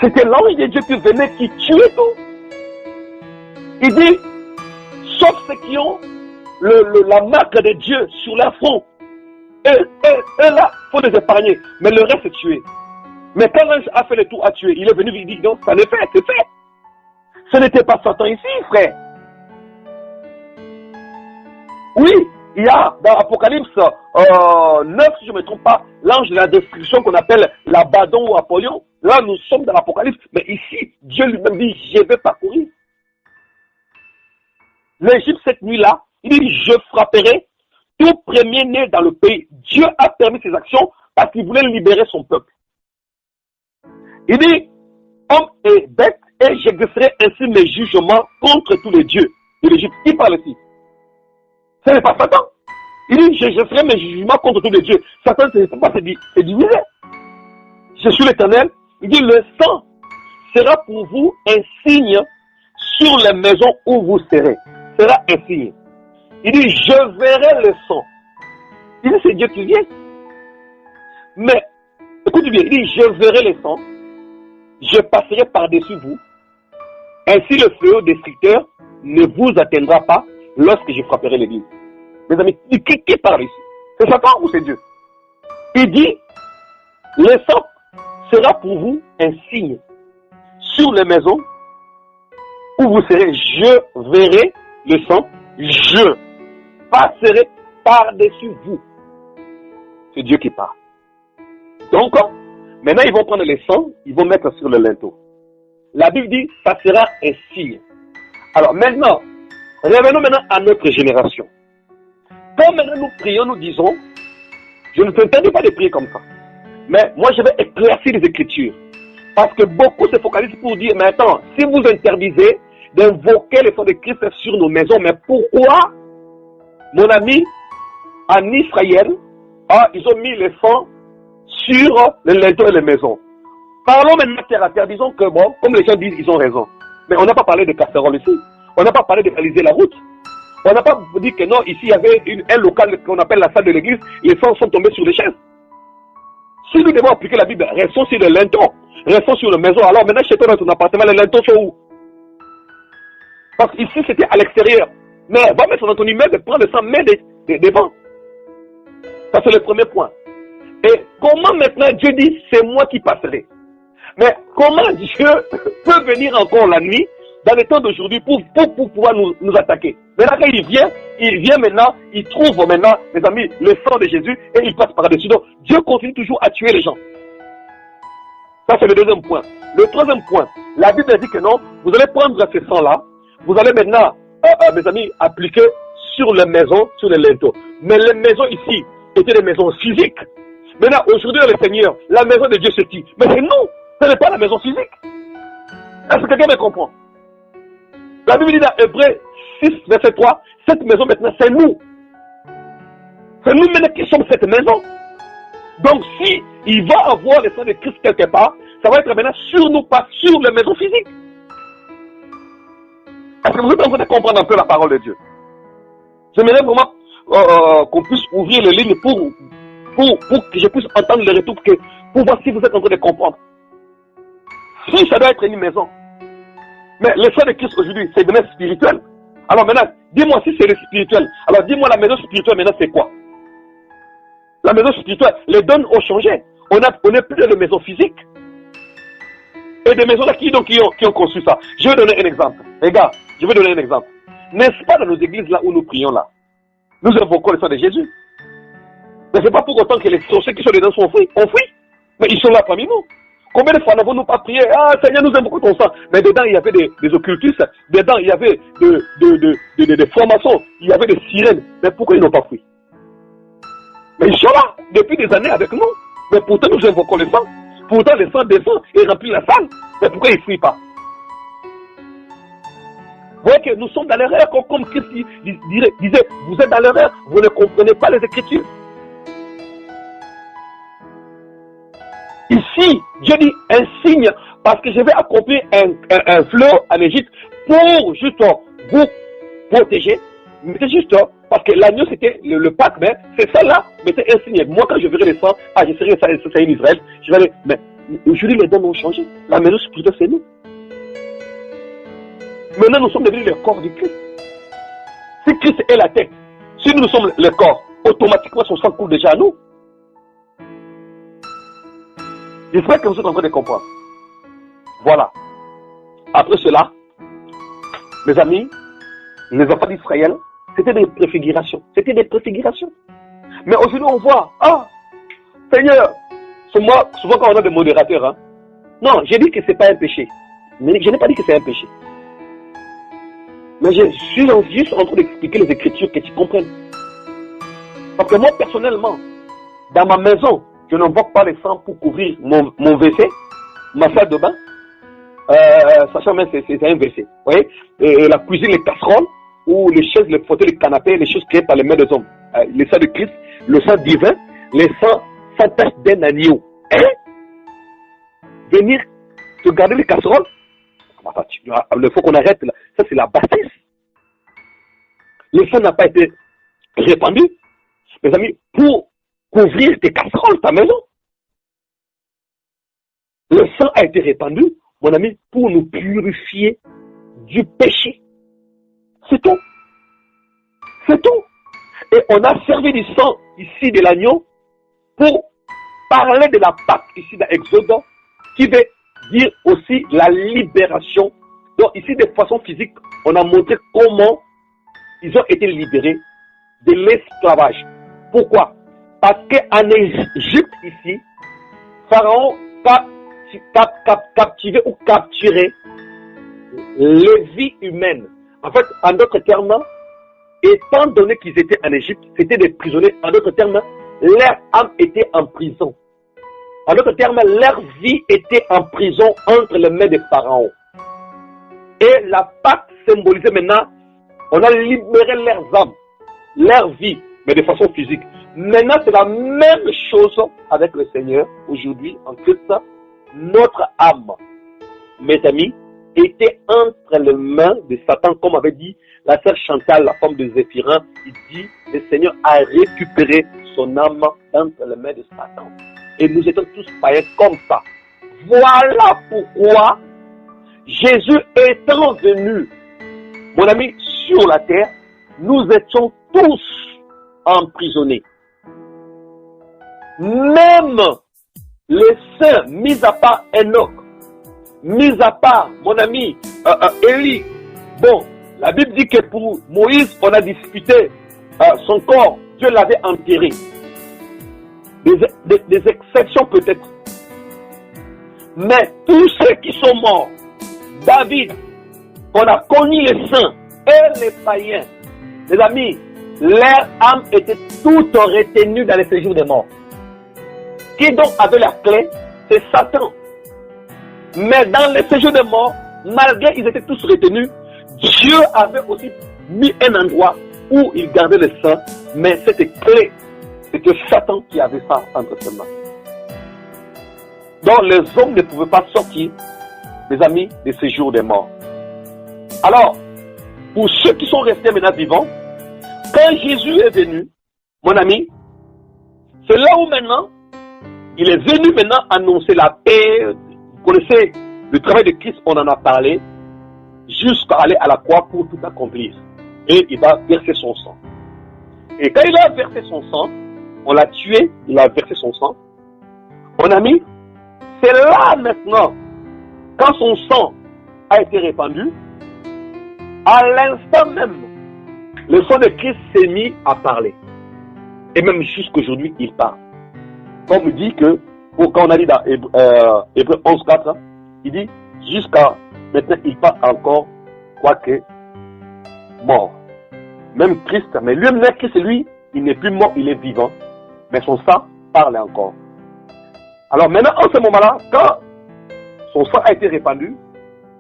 C'était l'ange de Dieu qui venait, qui tuait tout. Il dit, sauf ceux qui ont la marque de Dieu sur leur front. Eux là, il faut les épargner. Mais le reste est tué. Mais quand l'ange a fait le tour à tuer, il est venu lui dire, non, ça n'est fait, c'est fait. Ce n'était pas Satan ici, frère. Oui, il y a dans Apocalypse 9, si je ne me trompe pas, l'ange de la destruction qu'on appelle l'Abaddon ou Apollyon. Là, nous sommes dans l'Apocalypse. Mais ici, Dieu lui-même dit, je vais parcourir l'Égypte cette nuit-là. Il dit, je frapperai tout premier-né dans le pays. Dieu a permis ces actions parce qu'il voulait libérer son peuple. Il dit, homme et bête, et j'exercerai ainsi mes jugements contre tous les dieux de l'Égypte. Qui parle ici? Ce n'est pas Satan. Il dit, j'exercerai mes jugements contre tous les dieux. Satan, ce n'est pas c'est divisé. Je suis l'Éternel. Il dit, le sang sera pour vous un signe sur les maisons où vous serez. Sera un signe. Il dit, je verrai le sang. Il dit, c'est Dieu qui vient. Mais, écoutez bien, il dit, je verrai le sang. Je passerai par-dessus vous. Ainsi, le fléau destructeur ne vous atteindra pas lorsque je frapperai l'église. Mes amis, qui parle ici? C'est Satan ou c'est Dieu? Il dit, le sang sera pour vous un signe sur les maisons où vous serez. Je verrai le sang, je passerai par-dessus vous. C'est Dieu qui parle. Donc, maintenant ils vont prendre le sang, ils vont mettre sur le linteau. La Bible dit, ça sera un signe. Alors maintenant, revenons maintenant à notre génération. Quand maintenant nous prions, nous disons, je ne t'interdis pas de prier comme ça. Mais moi je vais éclaircir les Écritures. Parce que beaucoup se focalisent pour dire, mais attends, si vous interdisez d'invoquer le sang de Christ sur nos maisons, mais pourquoi, mon ami, en Israël, ils ont mis le sang sur les linteaux et les maisons? Parlons maintenant terre à terre, disons que bon, comme les gens disent, ils ont raison. Mais on n'a pas parlé de casserole ici. On n'a pas parlé de baliser la route. On n'a pas dit que non, ici il y avait un local qu'on appelle la salle de l'église, les sangs sont tombés sur les chaises. Si nous devons appliquer la Bible, restons sur le linteau, restons sur la maison. Alors maintenant, chez toi, dans ton appartement, les linteaux sont où? Parce qu'ici, c'était à l'extérieur. Mais va mettre dans ton immeuble, prends le sang, mets devant. Ça, c'est le premier point. Et comment maintenant Dieu dit, c'est moi qui passerai? Mais comment Dieu peut venir encore la nuit, dans les temps d'aujourd'hui, pour pouvoir nous attaquer? Maintenant, quand il vient maintenant, il trouve maintenant, mes amis, le sang de Jésus, et il passe par-dessus. Donc, Dieu continue toujours à tuer les gens. Ça, c'est le deuxième point. Le troisième point, la Bible dit que non, vous allez prendre ce sang-là, vous allez maintenant, mes amis, appliquer sur les maisons, sur les linteaux. Mais les maisons ici étaient des maisons physiques. Maintenant, aujourd'hui, le Seigneur, la maison de Dieu se dit, mais c'est non, ce n'est pas la maison physique. Est-ce que quelqu'un me comprend? La Bible dit dans Hébreux 6, verset 3, cette maison maintenant, c'est nous. C'est nous maintenant qui sommes cette maison. Donc, si il va avoir le sang de Christ quelque part, ça va être maintenant sur nous, pas sur les maisons physiques. Est-ce que vous êtes en train de comprendre un peu la parole de Dieu? J'aimerais vraiment qu'on puisse ouvrir les lignes pour que je puisse entendre le retour, pour voir si vous êtes en train de comprendre. Si ça doit être une maison. Mais le sang de Christ aujourd'hui, c'est devenu spirituel. Alors maintenant, dis-moi si c'est le spirituel. Alors dis-moi la maison spirituelle maintenant c'est quoi? La maison spirituelle, les dons ont changé. On n'est plus dans les maisons physiques. Et des maisons là qui ont conçu ça. Je vais donner un exemple. Les gars, je vais donner un exemple. N'est-ce pas dans nos églises là où nous prions là, nous invoquons le sang de Jésus? Mais c'est pas pour autant que les sorciers qui sont dedans sont fuis. Mais ils sont là parmi nous. Combien de fois n'avons-nous pas prié? Ah Seigneur, nous invoquons ton sang. Mais dedans il y avait des occultistes. Dedans il y avait des formations. Il y avait des sirènes. Mais pourquoi ils n'ont pas fui? Mais ils sont là depuis des années avec nous. Mais pourtant nous invoquons le sang. Pourtant le sang descend et remplit la salle. Mais pourquoi ils ne fuient pas? Vous voyez que nous sommes dans l'erreur, comme Christ disait, vous êtes dans l'erreur, vous ne comprenez pas les Écritures. Ici, Dieu dit un signe, parce que je vais accomplir un fleuve en Égypte pour juste vous protéger. Mais c'est juste parce que l'agneau c'était le Pâques, mais c'est ça là, mais c'est un signe. Moi quand je verrai le sang, je serai ça en Israël, je vais aller. Mais aujourd'hui les dons ont changé. La maison spirituelle c'est nous. Maintenant nous sommes devenus le corps du Christ. Si Christ est la tête, si nous sommes le corps, automatiquement son sang coule déjà à nous. J'espère que vous êtes en train de comprendre. Voilà. Après cela, mes amis, les enfants d'Israël, c'était des préfigurations. Mais aujourd'hui, on voit, Seigneur, souvent quand on a des modérateurs, non, j'ai dit que ce n'est pas un péché. Mais je n'ai pas dit que c'est un péché. Mais je suis juste en train d'expliquer les Écritures que tu comprennes. Parce que moi, personnellement, dans ma maison, je n'invoque pas le sang pour couvrir mon WC, ma salle de bain. Sachant même que c'est un WC. Vous voyez, la cuisine, les casseroles, ou les chaises, les fauteuils, les canapés, les choses créées par les mains des hommes. Le sang de Christ, le sang divin, le sang sans tache d'un agneau. Venir te garder les casseroles, il faut qu'on arrête là. Ça c'est la bâtisse. Le sang n'a pas été répandu, mes amis, pour couvrir tes casseroles, ta maison. Le sang a été répandu, mon ami, pour nous purifier du péché. C'est tout. C'est tout. Et on a servi du sang ici de l'agneau pour parler de la Pâque ici dans Exode, qui veut dire aussi la libération. Donc ici, de façon physique, on a montré comment ils ont été libérés de l'esclavage. Pourquoi? Parce qu'en Égypte ici, Pharaon captivait ou capturait les vies humaines. En fait, en d'autres termes, étant donné qu'ils étaient en Égypte, c'était des prisonniers. En d'autres termes, leur âme était en prison. En d'autres termes, leur vie était en prison entre les mains des pharaons. Et la Pâque symbolisait maintenant, on a libéré leurs âmes, leur vie, mais de façon physique. Maintenant, c'est la même chose avec le Seigneur. Aujourd'hui, en Christ, notre âme, mes amis, était entre les mains de Satan, comme avait dit la sœur Chantal, la femme de Zéphirin. Il dit, le Seigneur a récupéré son âme entre les mains de Satan. et nous étions tous païens comme ça. Voilà pourquoi Jésus étant venu, mon ami, sur la terre, nous étions tous emprisonnés. Même les saints, mis à part Enoch, mis à part mon ami Élie. Bon, la Bible dit que pour Moïse, on a disputé son corps, Dieu l'avait enterré. Des exceptions peut-être. Mais tous ceux qui sont morts, David, on a connu les saints et les païens, les amis, leur âme était toute retenue dans les séjours des morts. Qui donc avait la clé? C'est Satan. Mais dans les séjours des morts, malgré qu'ils étaient tous retenus, Dieu avait aussi mis un endroit où il gardait les saints, mais c'était clé. C'était Satan qui avait ça entre ses mains. Donc les hommes ne pouvaient pas sortir, les amis, des séjours des morts. Alors, pour ceux qui sont restés maintenant vivants, quand Jésus est venu, mon ami, c'est là où maintenant, il est venu maintenant annoncer la paix. Vous connaissez le travail de Christ, on en a parlé, jusqu'à aller à la croix pour tout accomplir. Et il va verser son sang. Et quand il a versé son sang, on l'a tué, il a versé son sang. Mon ami, c'est là maintenant, quand son sang a été répandu, à l'instant même, le sang de Christ s'est mis à parler. Et même jusqu'aujourd'hui, il parle. Comme il dit que, quand on a dit dans Hébreux 11.4, il dit, jusqu'à maintenant, il parle encore, quoique mort. Même Christ, mais lui-même, Christ, lui, il n'est plus mort, il est vivant. Mais son sang parle encore. Alors maintenant, en ce moment-là, quand son sang a été répandu,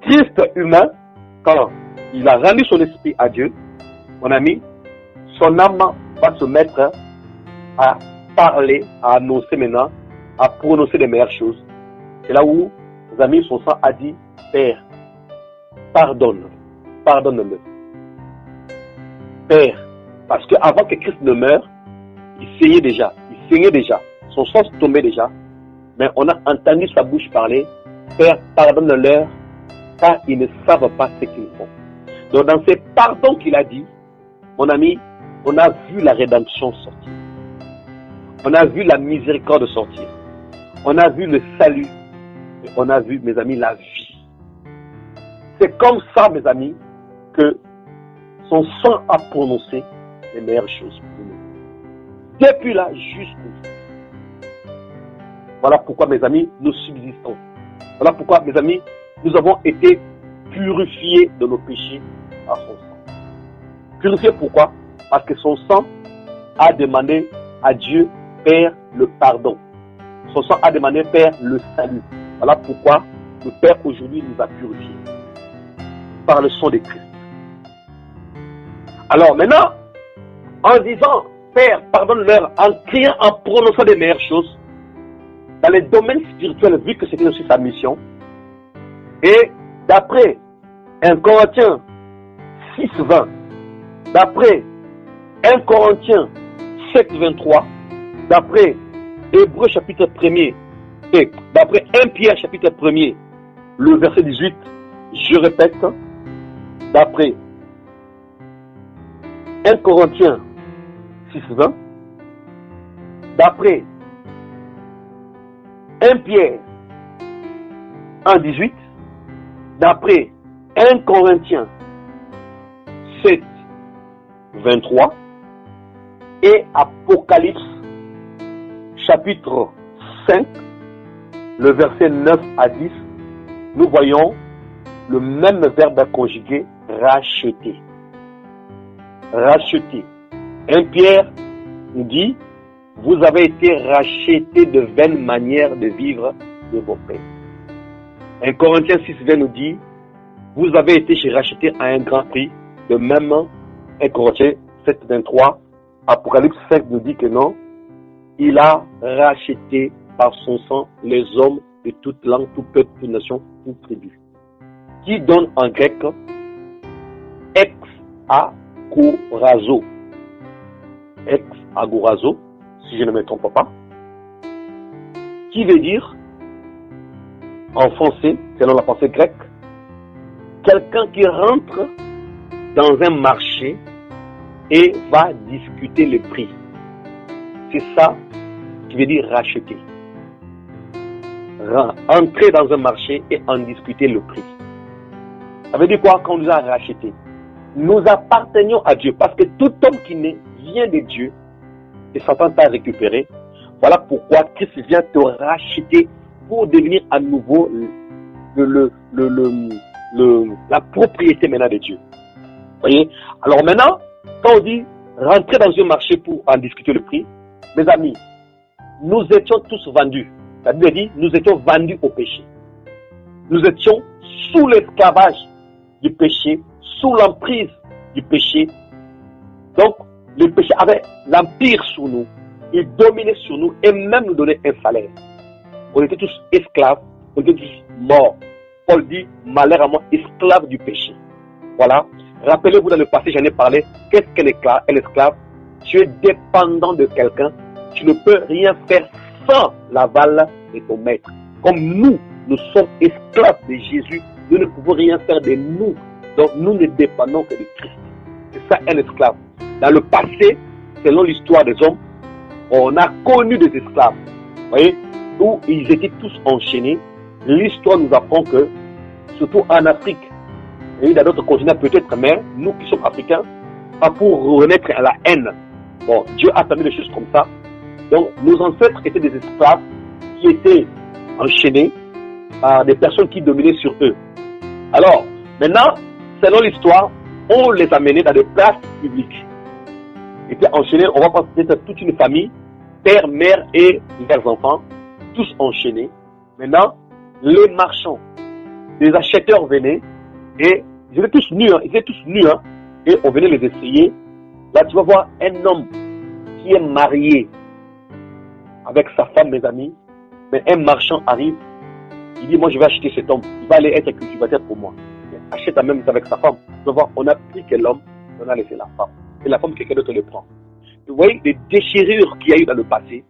Christ humain, quand il a rendu son esprit à Dieu, mon ami, son âme va se mettre à parler, à annoncer maintenant, à prononcer les meilleures choses. C'est là où, les amis, son sang a dit, Père, pardonne, pardonne-le. Père, parce qu'avant que Christ ne meure, il saignait déjà, son sang tombait déjà, mais on a entendu sa bouche parler, Père, pardonne-leur, car ils ne savent pas ce qu'ils font. Donc dans ces pardons qu'il a dit, mon ami, on a vu la rédemption sortir. On a vu la miséricorde sortir. On a vu le salut. Et on a vu, mes amis, la vie. C'est comme ça, mes amis, que son sang a prononcé les meilleures choses pour nous. Depuis là jusqu'au. Voilà pourquoi, mes amis, nous subsistons. Voilà pourquoi, mes amis, nous avons été purifiés de nos péchés à son sang. Purifiés pourquoi? Parce que son sang a demandé à Dieu, Père, le pardon. Son sang a demandé, Père, le salut. Voilà pourquoi le Père aujourd'hui nous a purifiés par le sang de Christ. Alors maintenant, en disant, Père, pardonne-leur, en criant, en prononçant des meilleures choses, dans les domaines spirituels, vu que c'était aussi sa mission, et d'après 1 Corinthiens 6.20, d'après 1 Corinthiens 7.23, d'après Hébreux chapitre 1er, et d'après 1 Pierre chapitre 1er, le verset 18, je répète, d'après 1 Corinthiens 6.20, d'après 1 Pierre 1.18, d'après 1 Corinthiens 7.23 et Apocalypse chapitre 5, le verset 9 à 10, nous voyons le même verbe conjugué racheter. Racheter. 1 Pierre nous dit, vous avez été rachetés de vaines manières de vivre de vos pères. 1 Corinthiens 6.20 nous dit, vous avez été rachetés à un grand prix. De même, 1 Corinthiens 7.23, Apocalypse 5 nous dit que non, il a racheté par son sang les hommes de toute langue, tout peuple, toute nation, toute tribu. Qui donne en grec ex agorazo. Ex agorazo, si je ne me trompe pas. qui veut dire, en français, selon la pensée grecque, quelqu'un qui rentre dans un marché et va discuter le prix. C'est ça qui veut dire racheter. Entrer dans un marché et en discuter le prix. Ça veut dire quoi quand on nous a rachetés? Nous appartenions à Dieu parce que tout homme qui naît vient de Dieu et Satan t'a récupéré. Voilà pourquoi Christ vient te racheter pour devenir à nouveau la propriété maintenant de Dieu. Voyez? Alors maintenant, quand on dit rentrer dans un marché pour en discuter le prix, mes amis, nous étions tous vendus. La Bible dit, nous étions vendus au péché. Nous étions sous l'esclavage du péché, sous l'emprise du péché. Donc, le péché avait l'empire sur nous. Il dominait sur nous et même nous donnait un salaire. On était tous esclaves, on était tous morts. Paul dit, malheur à moi, esclave du péché. Voilà. Rappelez-vous dans le passé, j'en ai parlé. Qu'est-ce qu'un esclave? Un esclave, tu es dépendant de quelqu'un. Tu ne peux rien faire sans l'aval de ton maître. Comme nous sommes esclaves de Jésus, nous ne pouvons rien faire de nous. Donc nous ne dépendons que de Christ. C'est ça un esclave. Dans le passé, selon l'histoire des hommes, on a connu des esclaves. Vous voyez, où ils étaient tous enchaînés. L'histoire nous apprend que, surtout en Afrique, et dans d'autres continents peut-être, mais nous qui sommes africains, pas pour renaître à la haine. Bon, Dieu a permis des choses comme ça. Donc, nos ancêtres étaient des esclaves qui étaient enchaînés par des personnes qui dominaient sur eux. Alors, maintenant, selon l'histoire, on les a menés dans des places publiques. Ils étaient enchaînés, on va passer peut-être toute une famille, père, mère et leurs enfants, tous enchaînés. Maintenant, les marchands, les acheteurs venaient et ils étaient tous nus, et on venait les essayer. Là, tu vas voir un homme qui est marié avec sa femme, mes amis, mais un marchand arrive, il dit, moi je vais acheter cet homme, il va aller être cultivateur pour moi. Il achète en même temps avec sa femme. Tu vas voir, on a pris que l'homme, on a laissé la femme. Et la femme, quelqu'un d'autre le prend. Vous voyez les déchirures qu'il y a eu dans le passé,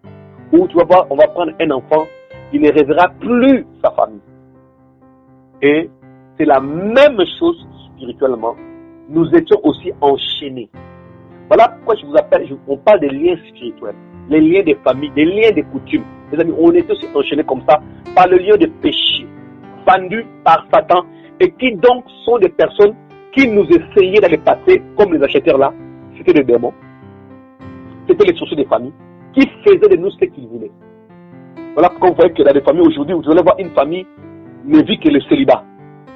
où tu vas voir, on va prendre un enfant, il ne rêvera plus sa famille. Et c'est la même chose spirituellement. Nous étions aussi enchaînés. Voilà pourquoi je vous appelle, on parle des liens spirituels, les liens des familles, des liens des coutumes. Les amis, on était aussi enchaînés comme ça par le lien de péché, vendus par Satan, et qui donc sont des personnes qui nous essayaient dans le passé, comme les acheteurs là, c'était des démons, c'était les sorciers des familles, qui faisaient de nous ce qu'ils voulaient. Voilà pourquoi vous voyez que dans les familles aujourd'hui, vous allez voir une famille ne vit que le célibat.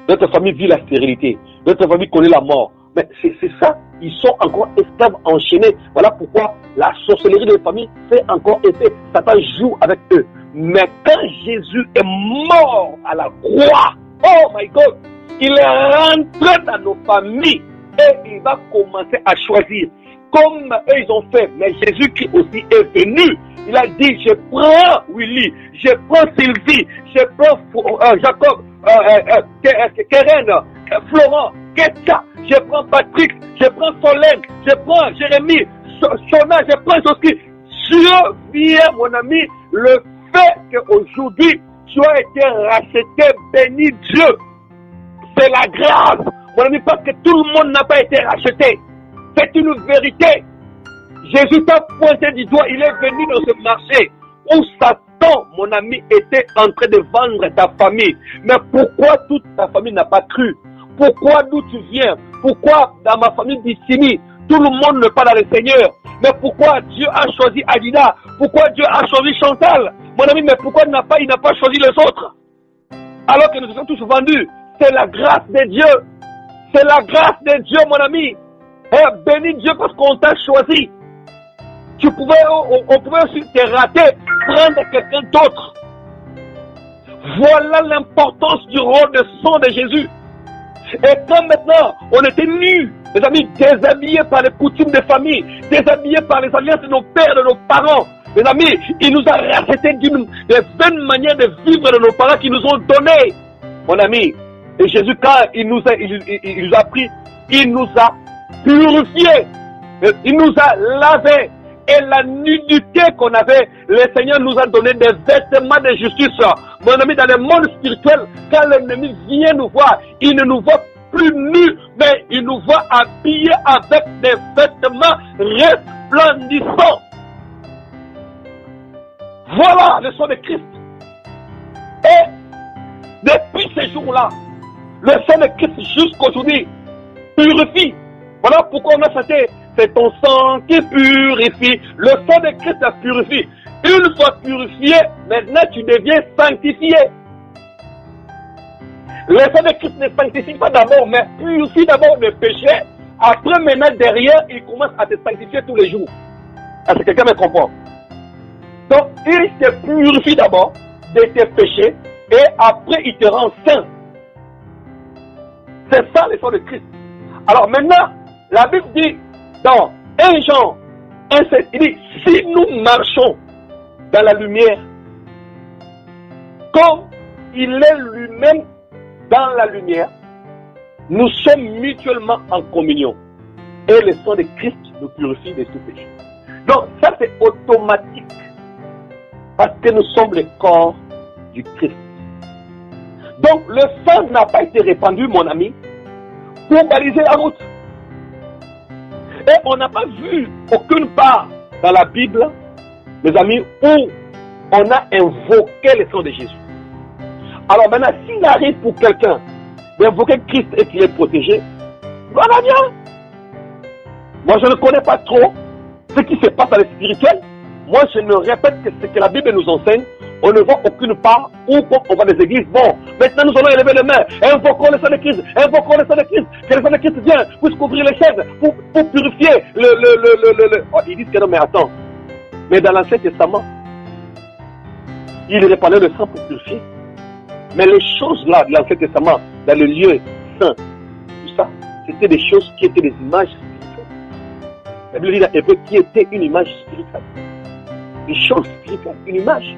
Notre famille vit la stérilité. Notre famille connaît la mort. Mais c'est ça, ils sont encore esclaves enchaînés. Voilà pourquoi la sorcellerie des familles fait encore effet. Satan joue avec eux. Mais quand Jésus est mort à la croix, oh my God, il est rentré dans nos familles et il va commencer à choisir. Comme eux ils ont fait, mais Jésus qui aussi est venu, il a dit, je prends Willy, je prends Sylvie, je prends Jacob, Keren, Florent, Ketcha, je prends Patrick, je prends Solène, je prends Jérémie, Sona, je prends Joski. Dieu vient, mon ami, le fait qu'aujourd'hui, tu as été racheté, béni Dieu. C'est la grâce, mon ami, parce que tout le monde n'a pas été racheté. C'est une vérité. Jésus t'a pointé du doigt, il est venu dans ce marché où Satan, mon ami, était en train de vendre ta famille. Mais pourquoi toute ta famille n'a pas cru? Pourquoi d'où tu viens? Pourquoi dans ma famille d'Issimi, tout le monde ne parle dans le Seigneur? Mais pourquoi Dieu a choisi Adina? Pourquoi Dieu a choisi Chantal? Mon ami, mais pourquoi il n'a pas choisi les autres? Alors que nous sommes tous vendus. C'est la grâce de Dieu. C'est la grâce de Dieu, mon ami. Et bénis Dieu parce qu'on t'a choisi. On pouvait aussi te rater, prendre quelqu'un d'autre. Voilà l'importance du rôle de sang de Jésus. Et comme maintenant, on était nus, mes amis, déshabillés par les coutumes des familles, déshabillés par les alliances de nos pères, de nos parents. Mes amis, il nous a rachetés des vaines manières de vivre de nos parents qui nous ont donné. Mon ami, et Jésus, quand il nous a pris, il nous a purifiés, il nous a lavés, et la nudité qu'on avait, le Seigneur nous a donné des vêtements de justice. Mon ami, dans le monde spirituel, quand l'ennemi vient nous voir, il ne nous voit plus nus, mais il nous voit habillés avec des vêtements resplendissants. Voilà le sang de Christ. Et depuis ces jours-là, le sang de Christ jusqu'aujourd'hui purifie. Voilà pourquoi on a chanté, c'est ton sang qui purifie. Le sang de Christ a purifié. Une fois purifié, maintenant tu deviens sanctifié. Le sang de Christ ne sanctifie pas d'abord, mais purifie d'abord le péché. Après, maintenant, derrière, il commence à te sanctifier tous les jours. Est-ce que quelqu'un me comprend? Donc, il te purifie d'abord de tes péchés et après, il te rend saint. C'est ça le sang de Christ. Alors maintenant, la Bible dit dans 1 Jean 1,7, il dit, si nous marchons dans la lumière, comme il est lui-même dans la lumière, nous sommes mutuellement en communion. Et le sang de Christ nous purifie de tout péché. Donc ça c'est automatique. Parce que nous sommes le corps du Christ. Donc le sang n'a pas été répandu, mon ami, pour baliser la route. Et on n'a pas vu aucune part dans la Bible, mes amis, où on a invoqué le sang de Jésus. Alors maintenant, s'il arrive pour quelqu'un d'invoquer Christ et qu'il est protégé, voilà bien. Moi, je ne connais pas trop ce qui se passe dans le spirituel. Moi, je ne répète que ce que la Bible nous enseigne. On ne voit aucune part où on va des églises. Bon, maintenant nous allons élever les mains. Invoquons le sang de Christ. Invoquons le sang de Christ. Que le sang de Christ vienne pour couvrir les chaises, pour purifier le. Oh, ils disent que non, mais attends. Mais dans l'Ancien Testament, il répandait le sang pour purifier. Mais les choses là de l'Ancien Testament, dans le lieu saint, tout ça, c'était des choses qui étaient des images spirituelles. La Bible dit dans Hébreux qui était une image spirituelle. Des choses spirituelles, une image.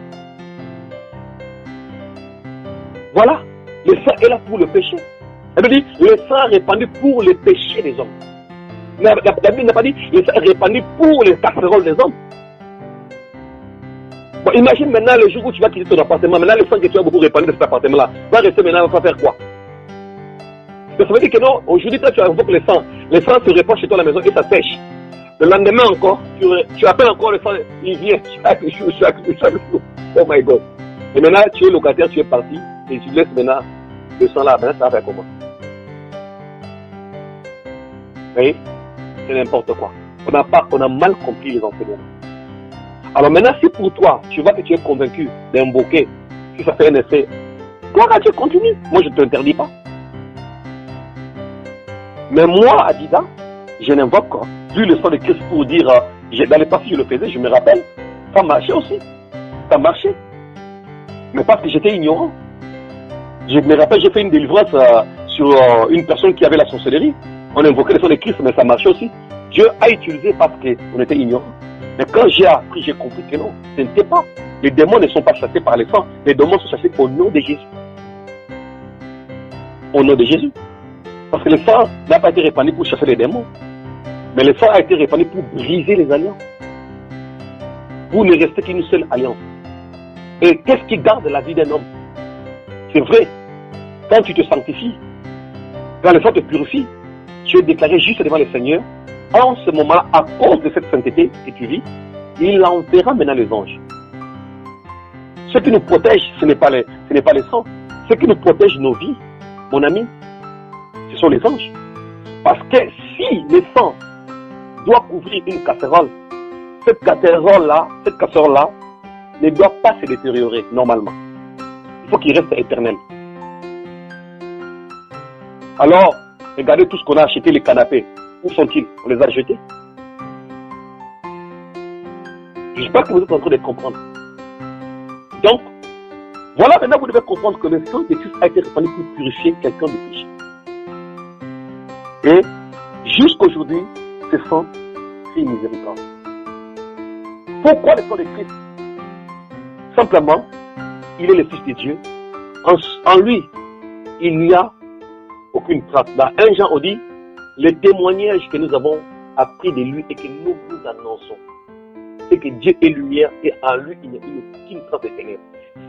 Voilà, le sang est là pour le péché. La Bible dit, le sang répandu pour les péchés des hommes. Mais la Bible n'a pas dit, le sang répandu pour les casseroles des hommes. Bon, imagine maintenant le jour où tu vas quitter ton appartement, maintenant le sang que tu as beaucoup répandu de cet appartement-là, va rester maintenant, va faire quoi? Ça veut dire que non, aujourd'hui, toi tu invoques le sang se répand chez toi à la maison et ça sèche. Le lendemain encore, tu appelles encore le sang, il vient chaque jour. Oh my God. Et maintenant, tu es locataire, tu es parti, et tu laisses maintenant le sang là, maintenant ça va faire comment? Vous voyez? C'est n'importe quoi. On a mal compris les enseignements. Alors maintenant, si pour toi, tu vois que tu es convaincu d'invoquer, si ça fait un essai, toi là, tu continues. Moi, je ne t'interdis pas. Mais moi, Adida, je n'invoque pas. Vu le sang de Christ pour dire, dans les passés, je le faisais, je me rappelle, ça marchait aussi. Ça marchait. Mais parce que j'étais ignorant. Je me rappelle, j'ai fait une délivrance sur une personne qui avait la sorcellerie. On invoquait le sang de Christ, mais ça marchait aussi. Dieu a utilisé parce qu'on était ignorant. Mais quand j'ai appris, j'ai compris que non, ce n'était pas. Les démons ne sont pas chassés par les sang. Les démons sont chassés au nom de Jésus. Au nom de Jésus. Parce que le sang n'a pas été répandu pour chasser les démons. Mais le sang a été répandu pour briser les alliances. Pour ne rester qu'une seule alliance. Et qu'est-ce qui garde la vie d'un homme? C'est vrai. Quand tu te sanctifies, quand le sang te purifie, tu es déclaré juste devant le Seigneur. En ce moment-là, à cause de cette sainteté que tu vis, il enverra maintenant les anges. Ce qui nous protège, ce n'est pas le sang. Ce qui nous protège nos vies, mon ami, ce sont les anges. Parce que si le sang doit couvrir une casserole, cette casserole-là ne doit pas se détériorer normalement. Il faut qu'il reste éternel. Alors, regardez tout ce qu'on a acheté, les canapés. Où sont-ils? On les a jetés. J'espère que vous êtes en train de comprendre. Donc, voilà, maintenant vous devez comprendre que le sang de Christ a été répandu pour purifier quelqu'un du péché. Et jusqu'aujourd'hui, ce sang fait une miséricorde. Pourquoi le sang de Christ? Simplement, il est le Fils de Dieu. En lui, il n'y a aucune trace. Dans 1 Jean, on dit, le témoignage que nous avons appris de lui et que nous vous annonçons. c'est que Dieu est lumière et en lui, il n'y a aucune trace de ténèbres.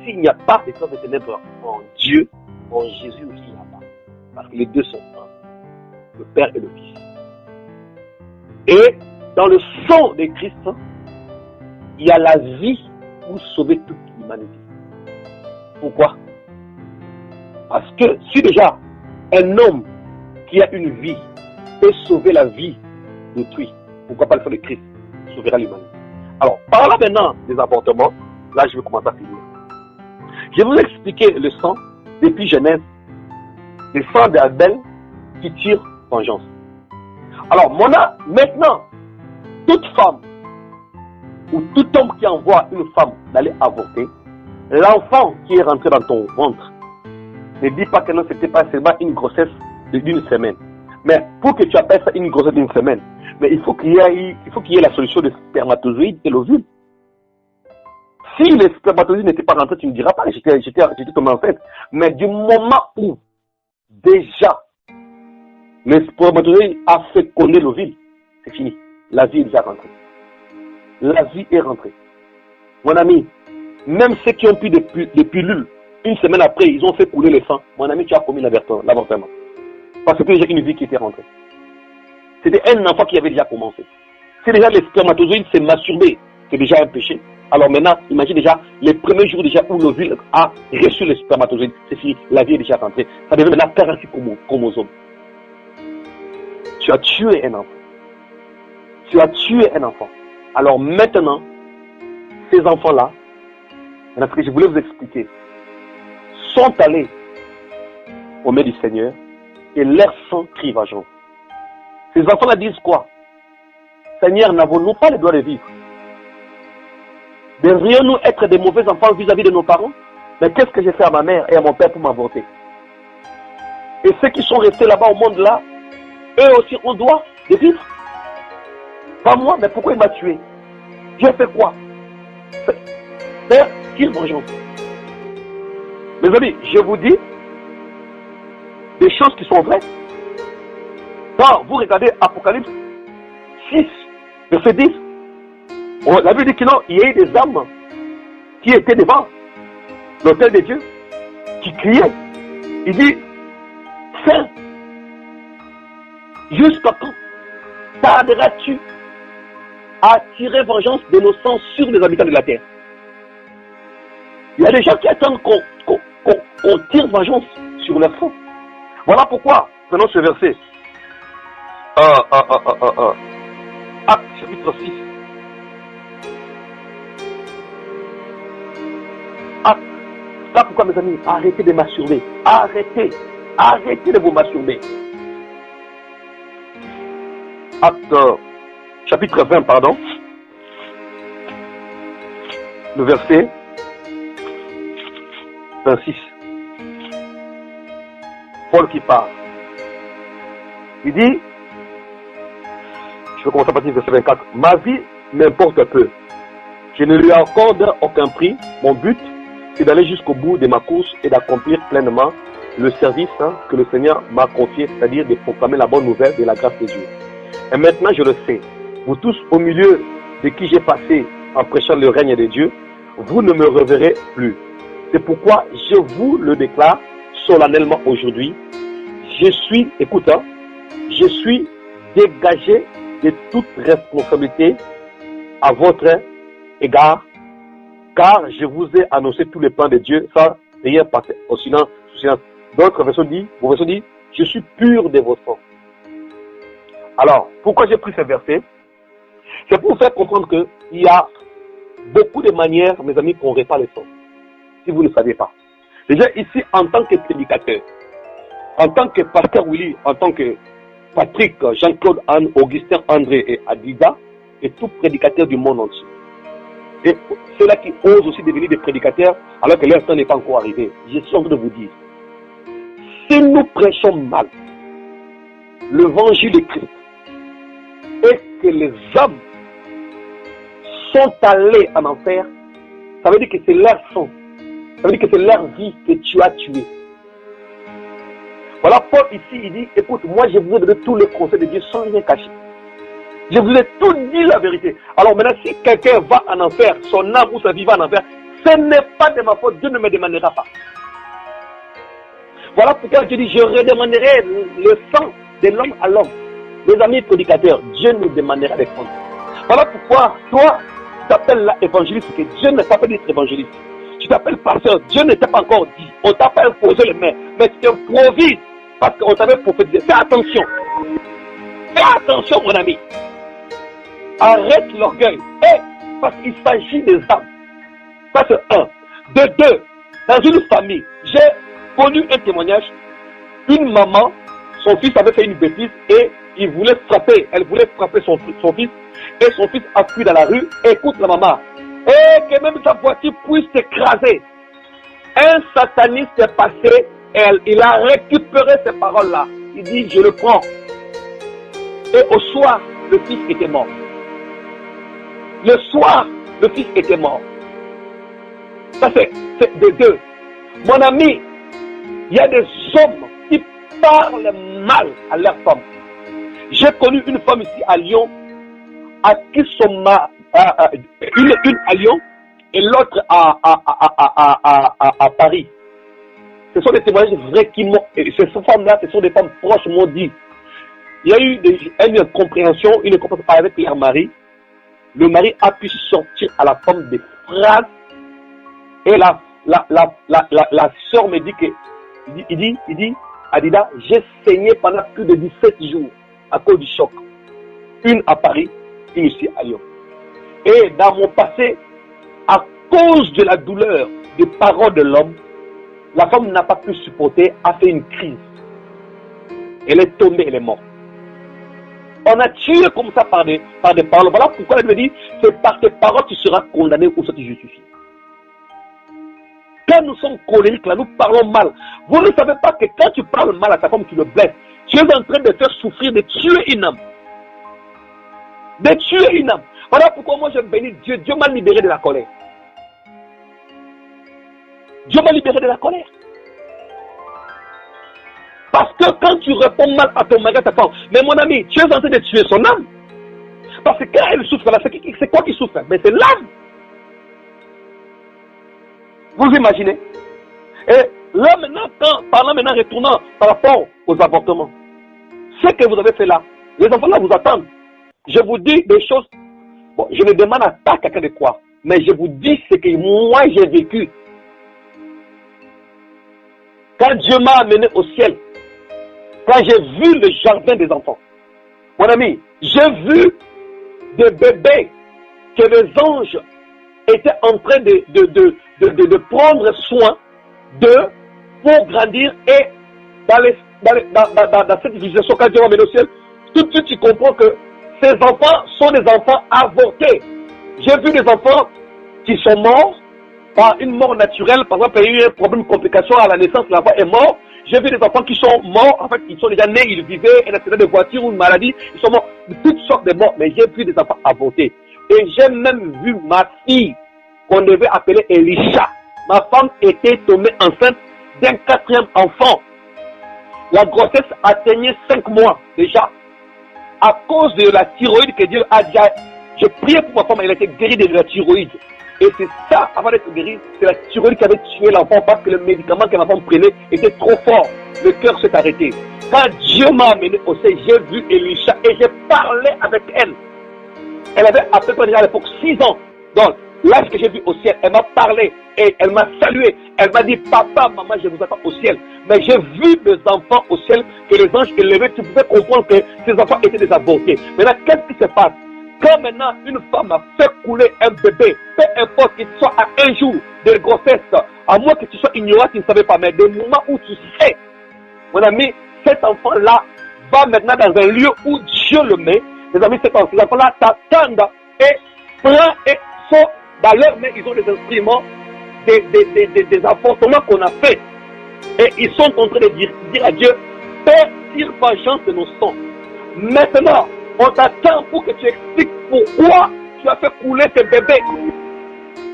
S'il n'y a pas de trace de ténèbres en Dieu, en Jésus aussi, il n'y a pas. Parce que les deux sont un, le Père et le Fils. Et dans le sang de Christ, il y a la vie pour sauver toute l'humanité. Pourquoi? Parce que si déjà un homme qui a une vie peut sauver la vie d'autrui, pourquoi pas le sang de Christ sauvera l'humanité? Alors, par là maintenant des avortements, là je vais commencer à finir. Je vais vous expliquer le sang depuis Genèse, le sang d'Abel qui tire vengeance. Alors, maintenant, toute femme ou tout homme qui envoie une femme d'aller avorter, l'enfant qui est rentré dans ton ventre, ne dis pas que non, c'était pas seulement une grossesse d'une semaine. Mais pour que tu appelles ça une grossesse d'une semaine, mais il faut qu'il y ait la solution de spermatozoïde et l'ovule. Si les spermatozoïdes n'étaient pas rentrés, tu ne me diras pas que j'étais tombé enceinte. Mais du moment où déjà le spermatozoïde a fécondé l'ovule, c'est fini. La vie est déjà rentrée. La vie est rentrée. Mon ami, même ceux qui ont pris des pilules, une semaine après, ils ont fait couler le sang. Mon ami, tu as commis l'avortement. Parce que déjà une vie qui était rentrée. C'était un enfant qui avait déjà commencé. Si déjà les spermatozoïdes s'est masturbé, c'est déjà un péché. Alors maintenant, imagine déjà les premiers jours déjà où l'ovule a reçu les spermatozoïdes. C'est fini, la vie est déjà rentrée. Ça devient maintenant 48 chromosomes. Tu as tué un enfant. Tu as tué un enfant. Alors maintenant, ces enfants-là, ce que je voulais vous expliquer, sont allés au mains du Seigneur et leur sang crie vengeance. Ces enfants-là disent quoi? Seigneur, n'avons-nous pas le droit de vivre? Devrions-nous être des mauvais enfants vis-à-vis de nos parents? Mais qu'est-ce que j'ai fait à ma mère et à mon père pour m'avorter? Et ceux qui sont restés là-bas au monde-là, eux aussi ont droit de vivre. Pas moi, mais pourquoi il m'a tué? J'ai fait quoi? Père, quelle vengeance? Mes amis, je vous dis des choses qui sont vraies. Quand vous regardez Apocalypse 6, verset 10, la Bible dit qu'il y a eu des âmes qui étaient devant l'autel de Dieu, qui criaient. Il dit, Saint, jusqu'à quand tarderas-tu à tirer vengeance de nos sangs sur les habitants de la terre? Il y a des gens qui attendent qu'on tire vengeance sur leur sang. Voilà pourquoi, prenons ce verset. Acte chapitre 6. Acte. C'est pourquoi, mes amis, arrêtez de masturber. Arrêtez de vous masturber. Acte chapitre 20, pardon. Le verset 26. Paul qui parle. Il dit, je vais commencer à partir du verset 24. Ma vie m'importe peu. Je ne lui accorde aucun prix. Mon but, c'est d'aller jusqu'au bout de ma course et d'accomplir pleinement le service que le Seigneur m'a confié, c'est-à-dire de proclamer la bonne nouvelle de la grâce de Dieu. Et maintenant, je le sais, vous tous au milieu de qui j'ai passé en prêchant le règne de Dieu, vous ne me reverrez plus. C'est pourquoi je vous le déclare solennellement aujourd'hui. Je suis dégagé de toute responsabilité à votre égard, car je vous ai annoncé tous les plans de Dieu sans rien passer au silence. D'autres versions disent, je suis pur de vos sangs. Alors, pourquoi j'ai pris ce verset? C'est pour vous faire comprendre qu'il y a beaucoup de manières, mes amis, qu'on répare le sang. Si vous ne savez pas. Déjà ici, en tant que prédicateur, en tant que pasteur Willy, en tant que Patrick, Jean-Claude, Anne, Augustin, André et Adida, et tout prédicateur du monde entier. Et ceux-là qui osent aussi devenir des prédicateurs alors que leur temps n'est pas encore arrivé. Je suis en train de vous dire, si nous prêchons mal l'évangile de Christ et que les hommes sont allés en enfer, ça veut dire que c'est leur sang, ça veut dire que c'est leur vie que tu as tué. Voilà, Paul ici, il dit, écoute, moi je vous ai donné tous les conseils de Dieu sans rien cacher. Je vous ai tout dit la vérité. Alors maintenant, si quelqu'un va en enfer, son âme ou sa vie va en enfer, ce n'est pas de ma faute, Dieu ne me demandera pas. Voilà pourquoi je dis, je redemanderai le sang de l'homme à l'homme. Mes amis prédicateurs, Dieu nous demandera des comptes. Voilà pourquoi toi, tu t'appelles là évangéliste, que Dieu ne t'a pas dit évangéliste. Tu t'appelles pasteur, Dieu ne t'a pas encore dit. On t'a pas imposé les mains, mais tu improvises parce qu'on t'avait prophétisé. Fais attention. Fais attention, mon ami. Arrête l'orgueil. Parce qu'il s'agit des âmes. Ça, c'est un. De deux, dans une famille, j'ai connu un témoignage. Une maman, son fils avait fait une bêtise et il voulait frapper. Elle voulait frapper son fils. Et son fils a fui dans la rue. Écoute la maman. Et que même sa voiture puisse s'écraser. Un sataniste est passé. Il a récupéré ces paroles-là. Il dit, je le prends. Et au soir, le fils était mort. Le soir, le fils était mort. Ça, c'est de deux. Mon ami, il y a des hommes qui parlent mal à leur femme. J'ai connu une femme ici à Lyon, à qui son mari, une à Lyon et l'autre à Paris. Ce sont des témoignages vrais qui m'ont. Ces femmes-là, ce sont des femmes proches m'ont dit. Il y a eu une incompréhension avec leur mari. Le mari a pu sortir à la femme des phrases et la sœur me dit que il dit Adida, j'ai saigné pendant plus de 17 jours à cause du choc. Une à Paris, une ici à Lyon. Et dans mon passé, à cause de la douleur des paroles de l'homme, la femme n'a pas pu supporter, a fait une crise. Elle est tombée, elle est morte. On a tué comme ça par des paroles. Voilà pourquoi elle me dit, c'est par tes paroles que tu seras condamné ou ça te justifie. Quand nous sommes colériques, là, nous parlons mal. Vous ne savez pas que quand tu parles mal à ta femme, tu le blesses. Tu es en train de faire souffrir, de tuer une âme. De tuer une âme. Voilà pourquoi moi je bénis Dieu. Dieu m'a libéré de la colère. Dieu m'a libéré de la colère. Parce que quand tu réponds mal à ton mari, à ta femme, mais mon ami, tu es en train de tuer son âme. Parce que quand elle souffre là, c'est quoi qui souffre? Mais c'est l'âme. Vous imaginez? Et là maintenant, retournant par rapport aux avortements, ce que vous avez fait là, les enfants là vous attendent. Je vous dis des choses, bon, je ne demande pas à quelqu'un de croire, mais je vous dis ce que moi j'ai vécu. Quand Dieu m'a amené au ciel, quand j'ai vu le jardin des enfants, mon ami, j'ai vu des bébés que les anges étaient en train de prendre soin d'eux pour grandir et dans cette visualisation, quand Dieu m'a amené au ciel, tout de suite tu comprends que ces enfants sont des enfants avortés. J'ai vu des enfants qui sont morts par une mort naturelle. Par exemple, il y a eu un problème, une complication à la naissance, l'enfant est mort. J'ai vu des enfants qui sont morts, en fait, ils sont déjà nés, ils vivaient un accident de voiture ou une maladie, ils sont morts de toutes sortes de morts, mais j'ai vu des enfants avortés. Et j'ai même vu ma fille, qu'on devait appeler Elisha. Ma femme était tombée enceinte d'un 4e enfant. La grossesse atteignait 5 mois déjà. À cause de la thyroïde que Dieu a déjà... Je priais pour ma femme, elle était guérie de la thyroïde. Et c'est ça, avant d'être guérie, c'est la thyroïde qui avait tué l'enfant parce que le médicament que ma femme prenait était trop fort. Le cœur s'est arrêté. Quand Dieu m'a amené au ciel, j'ai vu Elisha et j'ai parlé avec elle. Elle avait à peu près à l'époque 6 ans. Donc, là, ce que j'ai vu au ciel, elle m'a parlé et elle m'a salué. Elle m'a dit, papa, maman, je vous attends au ciel. Mais j'ai vu des enfants au ciel que les anges élevaient. Tu pouvais comprendre que ces enfants étaient des avortés. Maintenant, qu'est-ce qui se passe? Quand maintenant une femme a fait couler un bébé, peu importe qu'il soit à 1 jour de grossesse, à moins que tu sois ignorant, tu ne savais pas, mais des moments où tu sais, mon ami, cet enfant-là va maintenant dans un lieu où Dieu le met. Mes amis, ces enfants-là t'attendent et prennent et sont dans leurs mains, ils ont des instruments, des apportements qu'on a fait. Et ils sont en train de dire à Dieu, Père, tire vengeance de nos sangs. Maintenant, on t'attend pour que tu expliques pourquoi tu as fait couler ce bébé.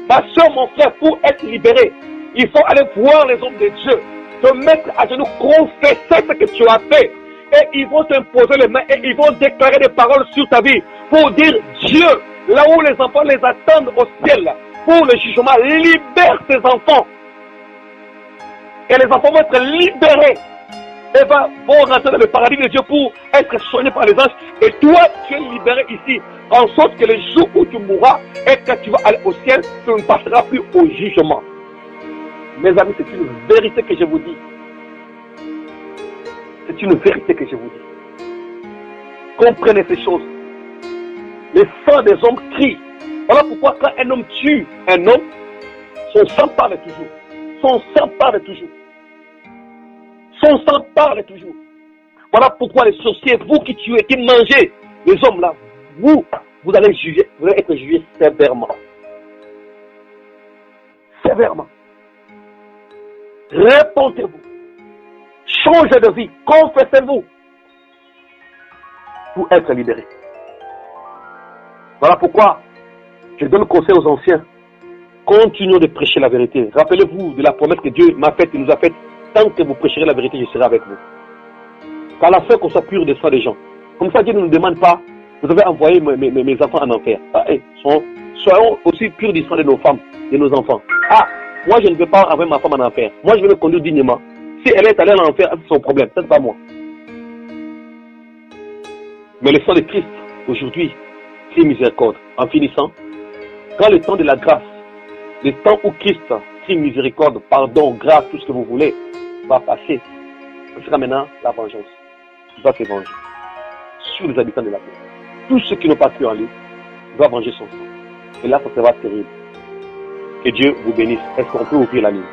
Ma soeur, mon frère, pour être libéré, il faut aller voir les hommes de Dieu, te mettre à genoux, confesser ce que tu as fait. Et ils vont t'imposer les mains et ils vont déclarer des paroles sur ta vie. pour dire Dieu, là où les enfants les attendent au ciel, pour le jugement, libère tes enfants. Et les enfants vont être libérés. Et vont rentrer dans le paradis de Dieu pour être soignés par les anges. Et toi, tu es libéré ici. En sorte que le jour où tu mourras et que tu vas aller au ciel, tu ne passeras plus au jugement. Mes amis, c'est une vérité que je vous dis. C'est une vérité que je vous dis. Comprenez ces choses. Le sang des hommes crie. Voilà pourquoi quand un homme tue un homme, son sang parle toujours. Son sang parle toujours. Son sang parle toujours. Voilà pourquoi les sorciers, vous qui tuez, qui mangez les hommes là, vous allez juger, vous allez être jugés sévèrement. Sévèrement. Répondez-vous. Changez de vie. Confessez-vous. Pour être libérés. Voilà pourquoi je donne conseil aux anciens. Continuons de prêcher la vérité. Rappelez-vous de la promesse que Dieu m'a faite et nous a faite. Tant que vous prêcherez la vérité, je serai avec vous. Qu'à la fin, qu'on soit pur de sang des gens. Comme ça, Dieu ne nous demande pas, vous avez envoyé mes enfants en enfer. Soyons aussi purs du sang de nos femmes, de nos enfants. Moi, je ne veux pas avoir ma femme en enfer. Moi, je veux me conduire dignement. Si elle est allée en enfer, c'est son problème. Ce n'est pas moi. Mais le sang de Christ, aujourd'hui, crie miséricorde. En finissant, quand le temps de la grâce, le temps où Christ crie miséricorde, pardon, grâce, tout ce que vous voulez, va passer, ce sera maintenant la vengeance. Il va se venger sur les habitants de la terre. Tous ceux qui n'ont pas cru en lui, il va venger son sang. Et là, ça sera terrible. Que Dieu vous bénisse. Est-ce qu'on peut ouvrir la ligne?